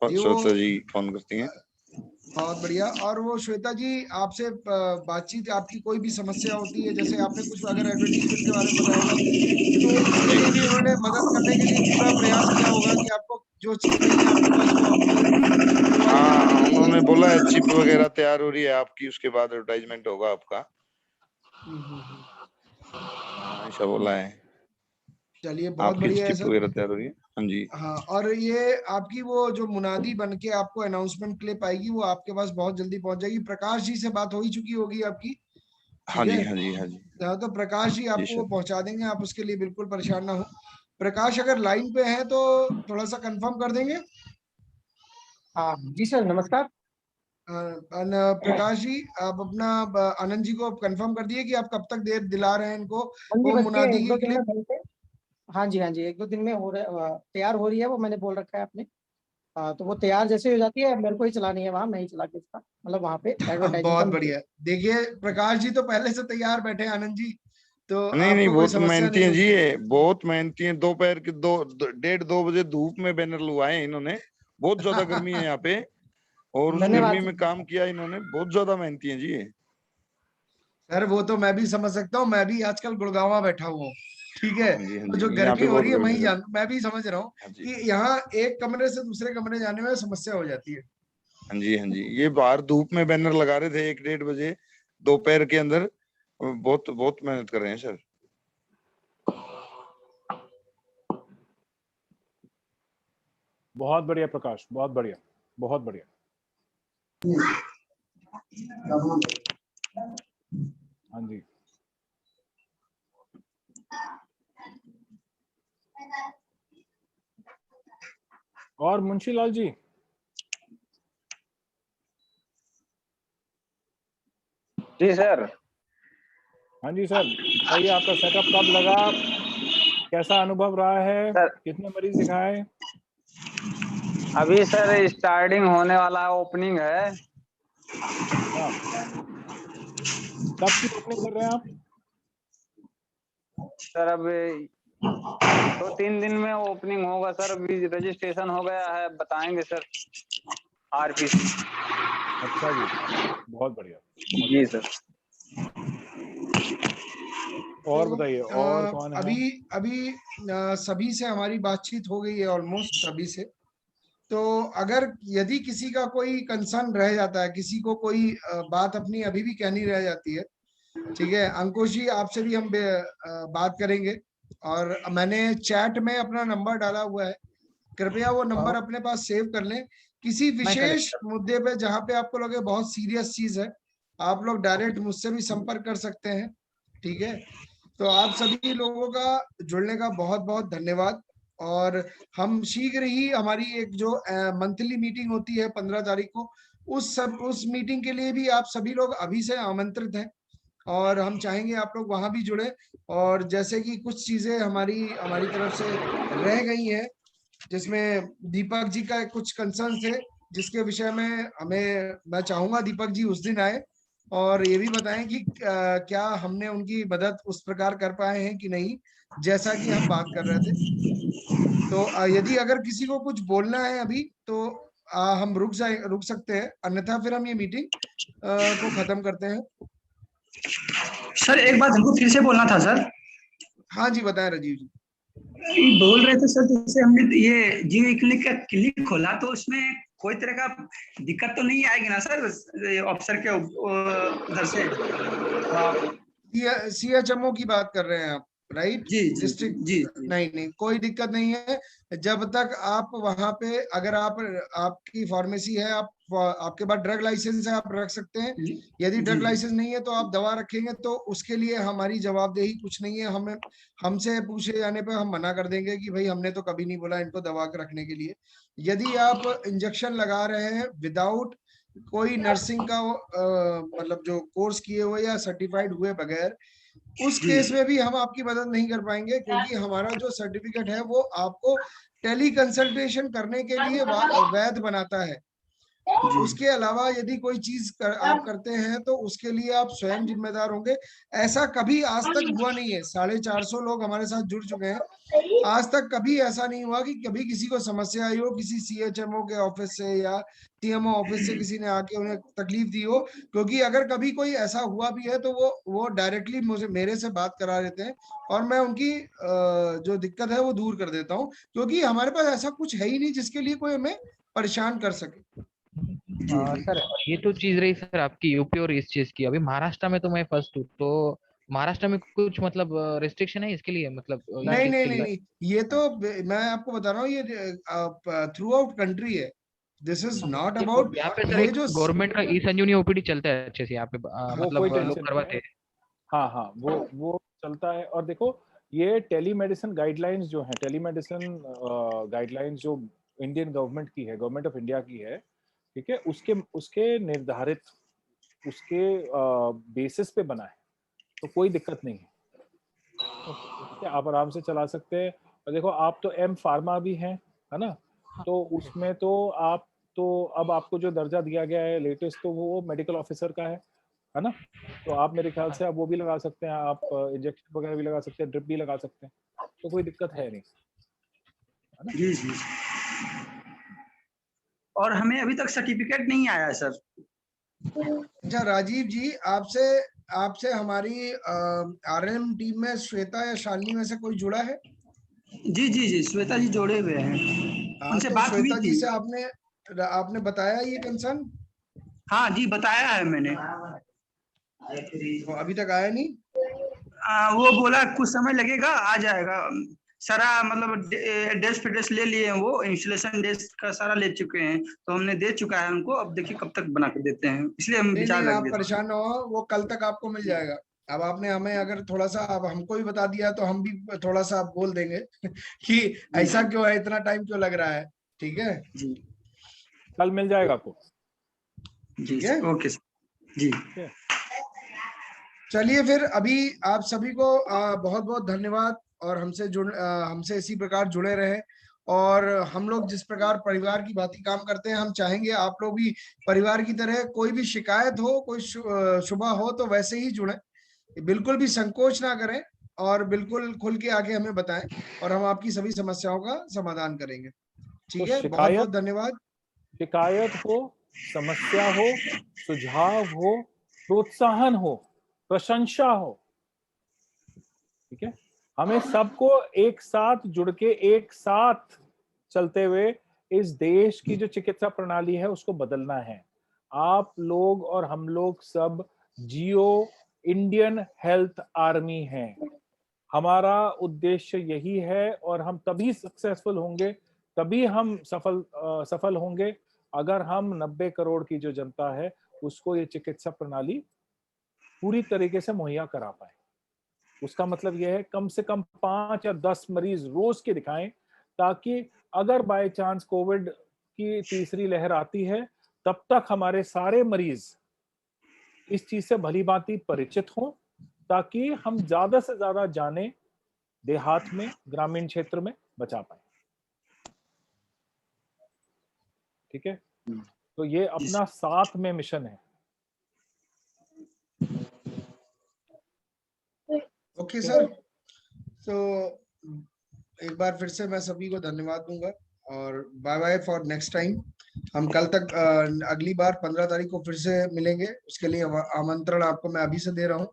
श्वेता जी फोन करती हैं। बहुत बढ़िया। और वो श्वेता जी आपसे बातचीत, आपकी कोई भी समस्या होती है, जैसे आपने कुछ अगर एडवर्टीजमेंट के बारे में बताया होगा, तो उसके लिए भी उन्होंने मदद करने के लिए पूरा प्रयास किया होगा कि आपको जो चीज नहीं है आपके पास वो उन्होंने बोला है चिप वगैरह तैयार हो रही है आपकी, उसके बाद एडवर्टाइजमेंट होगा आपका, ऐसा बोला है। चलिए बहुत आपकी बढ़िया है चिप सर। वगैरह तैयार हो रही है। हाँ जी। हाँ, और ये आपकी वो जो मुनादी बन के आपको अनाउंसमेंट क्लिप आएगी वो आपके पास बहुत जल्दी पहुंच जाएगी। प्रकाश जी से बात हो ही चुकी होगी आपकी, हाँ ठीक जी, है? हाँ जी, हाँ जी। तो प्रकाश जी आपको सर। वो पहुंचा देंगे, आप उसके लिए बिल्कुल परेशान ना हो। प्रकाश अगर लाइन पे है तो थोड़ा सा कंफर्म कर देंगे। हाँ जी सर, नमस्कार। प्रकाश जी आप अपना आनंद जी को कंफर्म कर दिए कि आप कब तक देर दिला रहे हैं इनको हाँ जी, वो बस ये मुनादी एक दो की दिन में क्लिप। बनते। हाँ जी, हाँ जी, एक दो दिन में हो रहा, तैयार हो रही है वो, मैंने बोल रखा है आपने। हाँ, तो वो तैयार जैसे हो जाती है मेरे को ही चलानी है वहाँ, मैं ही चला के इसका मतलब वहाँ पे एडवर्टाइजिंग बहुत का। बढ़िया। देखिए प्रकाश जी तो पहले से तैयार बैठे हैं आनंद जी, तो नहीं नहीं, आपको कोई बहुत समस्या मेहनती नहीं है जी, होगी। ये बहुत मेहनती है। दोपहर के 1:30-2 बजे धूप में बैनर लगवाए हैं इन्होंने, बहुत ज्यादा गर्मी है यहाँ पे, और उस गर्मी धन्यवाद में काम किया इन्होंने, बहुत ज्यादा मेहनती है जी ये। सर वो तो मैं भी समझ सकता हूँ, मैं भी आजकल गुड़गांव बैठा हुआ हूँ, ठीक है? हाँ जी, हाँ तो जी, जो यहाँ गर्मी पे हो बहुत रही है गर्मी है। मैं भी समझ रहा हूँ हाँ जी, कि यहाँ एक कमरे से दूसरे कमरे जाने में समस्या हो जाती है। हाँ जी, हाँ जी। ये बाहर धूप में बैनर लगा रहे थे 1-1:30 बजे दोपहर के अंदर, बहुत बहुत मेहनत कर रहे हैं सर। बहुत बढ़िया प्रकाश, बहुत बढ़िया, बहुत बढ़िया। हाँ जी। और मुंशीलाल जी, जी सर। हाँ जी सर, बताइए आपका सेटअप कब लगा, कैसा अनुभव रहा है, कितने मरीज दिखाए? अभी सर स्टार्टिंग होने वाला ओपनिंग है। कब की ओपनिंग कर रहे हैं आप? सर अब 2-3 दिन में ओपनिंग होगा सर, अभी रजिस्ट्रेशन हो गया है, बताएंगे सर आरपीसी। अच्छा जी, बहुत बढ़िया। जी सर। और बताइए, और कौन है? अभी सभी से हमारी बातचीत हो गई है, ऑलमोस्ट सभी से। तो अगर यदि किसी का कोई कंसर्न रह जाता है, किसी को कोई बात अपनी अभी भी कहनी रह जाती है, ठीक है, अंकुश जी आपसे भी हम बात करेंगे, और मैंने चैट में अपना नंबर डाला हुआ है, कृपया वो नंबर अपने पास सेव कर लें। किसी विशेष मुद्दे पे जहाँ पे आपको लगे बहुत सीरियस चीज है, आप लोग डायरेक्ट मुझसे भी संपर्क कर सकते हैं, ठीक है? तो आप सभी लोगों का जुड़ने का बहुत बहुत धन्यवाद। और हम शीघ्र ही हमारी एक जो मंथली मीटिंग होती है 15 तारीख को, उस मीटिंग के लिए भी आप सभी लोग अभी से आमंत्रित हैं, और हम चाहेंगे आप लोग वहां भी जुड़े। और जैसे कि कुछ चीजें हमारी तरफ से रह गई हैं, जिसमें दीपक जी का कुछ कंसर्न थे, जिसके विषय में मैं चाहूंगा दीपक जी उस दिन आए और ये भी बताएं कि क्या हमने उनकी मदद उस प्रकार कर पाए हैं कि नहीं, जैसा कि हम बात कर रहे थे। तो यदि अगर किसी को कुछ बोलना है अभी तो हम रुक सकते हैं, अन्यथा फिर हम ये मीटिंग को खत्म करते हैं। सर एक बात हमको फिर से बोलना था सर। हाँ जी, बताएं राजीव जी। बोल रहे थे सर, जैसे हमने ये जियो क्लिनिक का क्लिनिक खोला तो उसमें कोई तरह का दिक्कत तो नहीं आएगी ना सर ऑफिसर के उधर से? सीएचएमओ की बात कर रहे हैं आप, राइट? जी डिस्ट्रिक्ट जी। नहीं, कोई दिक्कत नहीं है। जब तक आप वहां पे, अगर आपकी फार्मेसी है, आपके पास ड्रग लाइसेंस है, आप रख सकते हैं। यदि ड्रग लाइसेंस नहीं है तो आप दवा रखेंगे तो उसके लिए हमारी जवाबदेही कुछ नहीं है। हमसे पूछे जाने पे हम मना कर देंगे कि भाई हमने तो कभी नहीं बोला इनको दवा रखने के लिए। यदि आप इंजेक्शन लगा रहे हैं विदाउट कोई नर्सिंग का मतलब जो कोर्स किए हुए या सर्टिफाइड हुए बगैर, उस केस में भी हम आपकी मदद नहीं कर पाएंगे, क्योंकि हमारा जो सर्टिफिकेट है वो आपको टेली कंसल्टेशन करने के लिए वैध बनाता है। उसके अलावा यदि कोई चीज आप करते हैं तो उसके लिए आप स्वयं जिम्मेदार होंगे। ऐसा कभी आज तक हुआ नहीं है। 450 लोग हमारे साथ जुड़ चुके हैं, आज तक कभी ऐसा नहीं हुआ कि कभी किसी को समस्या आई हो, किसी सीएचएमओ के ऑफिस से या सीएमओ ऑफिस से किसी ने आके उन्हें तकलीफ दी हो। क्योंकि अगर कभी कोई ऐसा हुआ भी है तो वो डायरेक्टली मेरे से बात करा देते हैं और मैं उनकी जो दिक्कत है वो दूर कर देता हूँ, क्योंकि हमारे पास ऐसा कुछ है ही नहीं जिसके लिए कोई हमें परेशान कर सके। सर ये तो चीज रही सर आपकी यूपी और इस चीज की। अभी महाराष्ट्र में तो मैं फर्स्ट हूँ, तो महाराष्ट्र में कुछ मतलब रिस्ट्रिक्शन है इसके लिए, मतलब नहीं नहीं नहीं नहीं, ये तो मैं आपको बता रहा हूँ, ये थ्रू आउट कंट्री है। दिस इज नॉट अबाउट यहाँ पे सर ये एक जो गवर्नमेंट का ई संजीवनी ओपीडी चलता है अच्छे से यहाँ पे, मतलब लोग करवाते हैं। हाँ हाँ, वो चलता है। और देखो ये टेलीमेडिसिन गाइडलाइंस जो हैं, टेलीमेडिसिन गाइडलाइंस जो इंडियन गवर्नमेंट की है, गवर्नमेंट ऑफ इंडिया की है, ठीक है, उसके निर्धारित उसके बेसिस पे बना है, तो कोई दिक्कत नहीं है। तो आप आराम से चला सकते हैं। और देखो आप तो एम फार्मा भी हैं, है ना, तो उसमें तो आप तो अब आपको जो दर्जा दिया गया है लेटेस्ट, तो वो मेडिकल ऑफिसर का है ना, तो आप मेरे ख्याल से आप वो भी लगा सकते हैं, आप इंजेक्शन वगैरह भी लगा सकते हैं, ड्रिप भी लगा सकते हैं, तो कोई दिक्कत है नहीं, है ना। जी जी। और हमें अभी तक सर्टिफिकेट नहीं आया है सर। अच्छा राजीव जी, आपसे हमारी आरएम टीम में श्वेता या शालिनी में से कोई जुड़ा है? जी जी जी, श्वेता जी जोड़े हुए हैं, उनसे तो बात हुई श्वेता जी थी। से आपने बताया ये कंसर्न? हाँ जी, बताया है मैंने। तो अभी तक आया नहीं? वो बोला कुछ समय लगेगा, आ जाएगा सारा, मतलब डेस्क पे डेस्क ले लिए हैं, वो इंस्टॉलेशन डेस्क का सारा ले चुके हैं, तो हमने दे चुका है उनको। अब देखिए कब तक बना के देते हैं, इसलिए हम विचार रख आप देते हैं। परेशान ना हो, वो कल तक आपको मिल जाएगा। अब आपने हमें अगर थोड़ा सा अब हमको भी बता दिया तो हम भी थोड़ा सा बोल देंगे कि ऐसा क्यों है, इतना टाइम क्यों लग रहा है। ठीक है जी, कल मिल जाएगा आपको। जी ओके जी। चलिए फिर अभी आप सभी को बहुत बहुत धन्यवाद, और हमसे इसी प्रकार जुड़े रहे। और हम लोग जिस प्रकार परिवार की भांति काम करते हैं, हम चाहेंगे आप लोग भी परिवार की तरह, कोई भी शिकायत हो, कोई शुबा हो तो वैसे ही जुड़े, बिल्कुल भी संकोच ना करें, और बिल्कुल खुल के आके हमें बताएं, और हम आपकी सभी समस्याओं का समाधान करेंगे। ठीक है, बहुत बहुत धन्यवाद। शिकायत हो, समस्या हो, सुझाव हो, प्रोत्साहन हो, प्रशंसा हो, ठीक है, हमें सबको एक साथ जुड़ के एक साथ चलते हुए इस देश की जो चिकित्सा प्रणाली है उसको बदलना है। आप लोग और हम लोग सब जियो इंडियन हेल्थ आर्मी हैं। हमारा उद्देश्य यही है, और हम तभी सक्सेसफुल होंगे, तभी हम सफल होंगे अगर हम 90 करोड़ की जो जनता है उसको ये चिकित्सा प्रणाली पूरी तरीके से मुहैया करा पाए। उसका मतलब यह है कम से कम 5 या 10 मरीज रोज के दिखाएं, ताकि अगर बाय चांस कोविड की तीसरी लहर आती है तब तक हमारे सारे मरीज इस चीज से भली भांति परिचित हों, ताकि हम ज्यादा से ज्यादा जाने देहात में, ग्रामीण क्षेत्र में बचा पाए। ठीक है, तो ये अपना साथ में मिशन है। ओके सर, तो एक बार फिर से मैं सभी को धन्यवाद दूंगा, और bye bye for next time. हम कल तक अगली बार 15 तारीख को फिर से मिलेंगे, उसके लिए आमंत्रण आपको मैं अभी से दे रहा हूँ।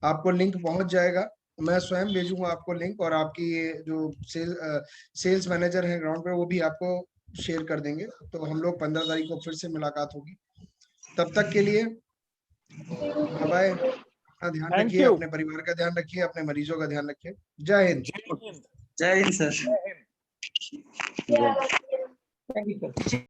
आपको लिंक पहुंच जाएगा, मैं स्वयं भेजूंगा आपको लिंक, और आपकी जो सेल्स मैनेजर है ग्राउंड पे वो भी आपको शेयर कर देंगे। तो हम लोग 15 तारीख को फिर से मुलाकात होगी। तब तक के लिए बाय बाय। अपना ध्यान रखिए, अपने परिवार का ध्यान रखिए, अपने मरीजों का ध्यान रखिए। जय हिंद। जय Hind sir. Thank you sir.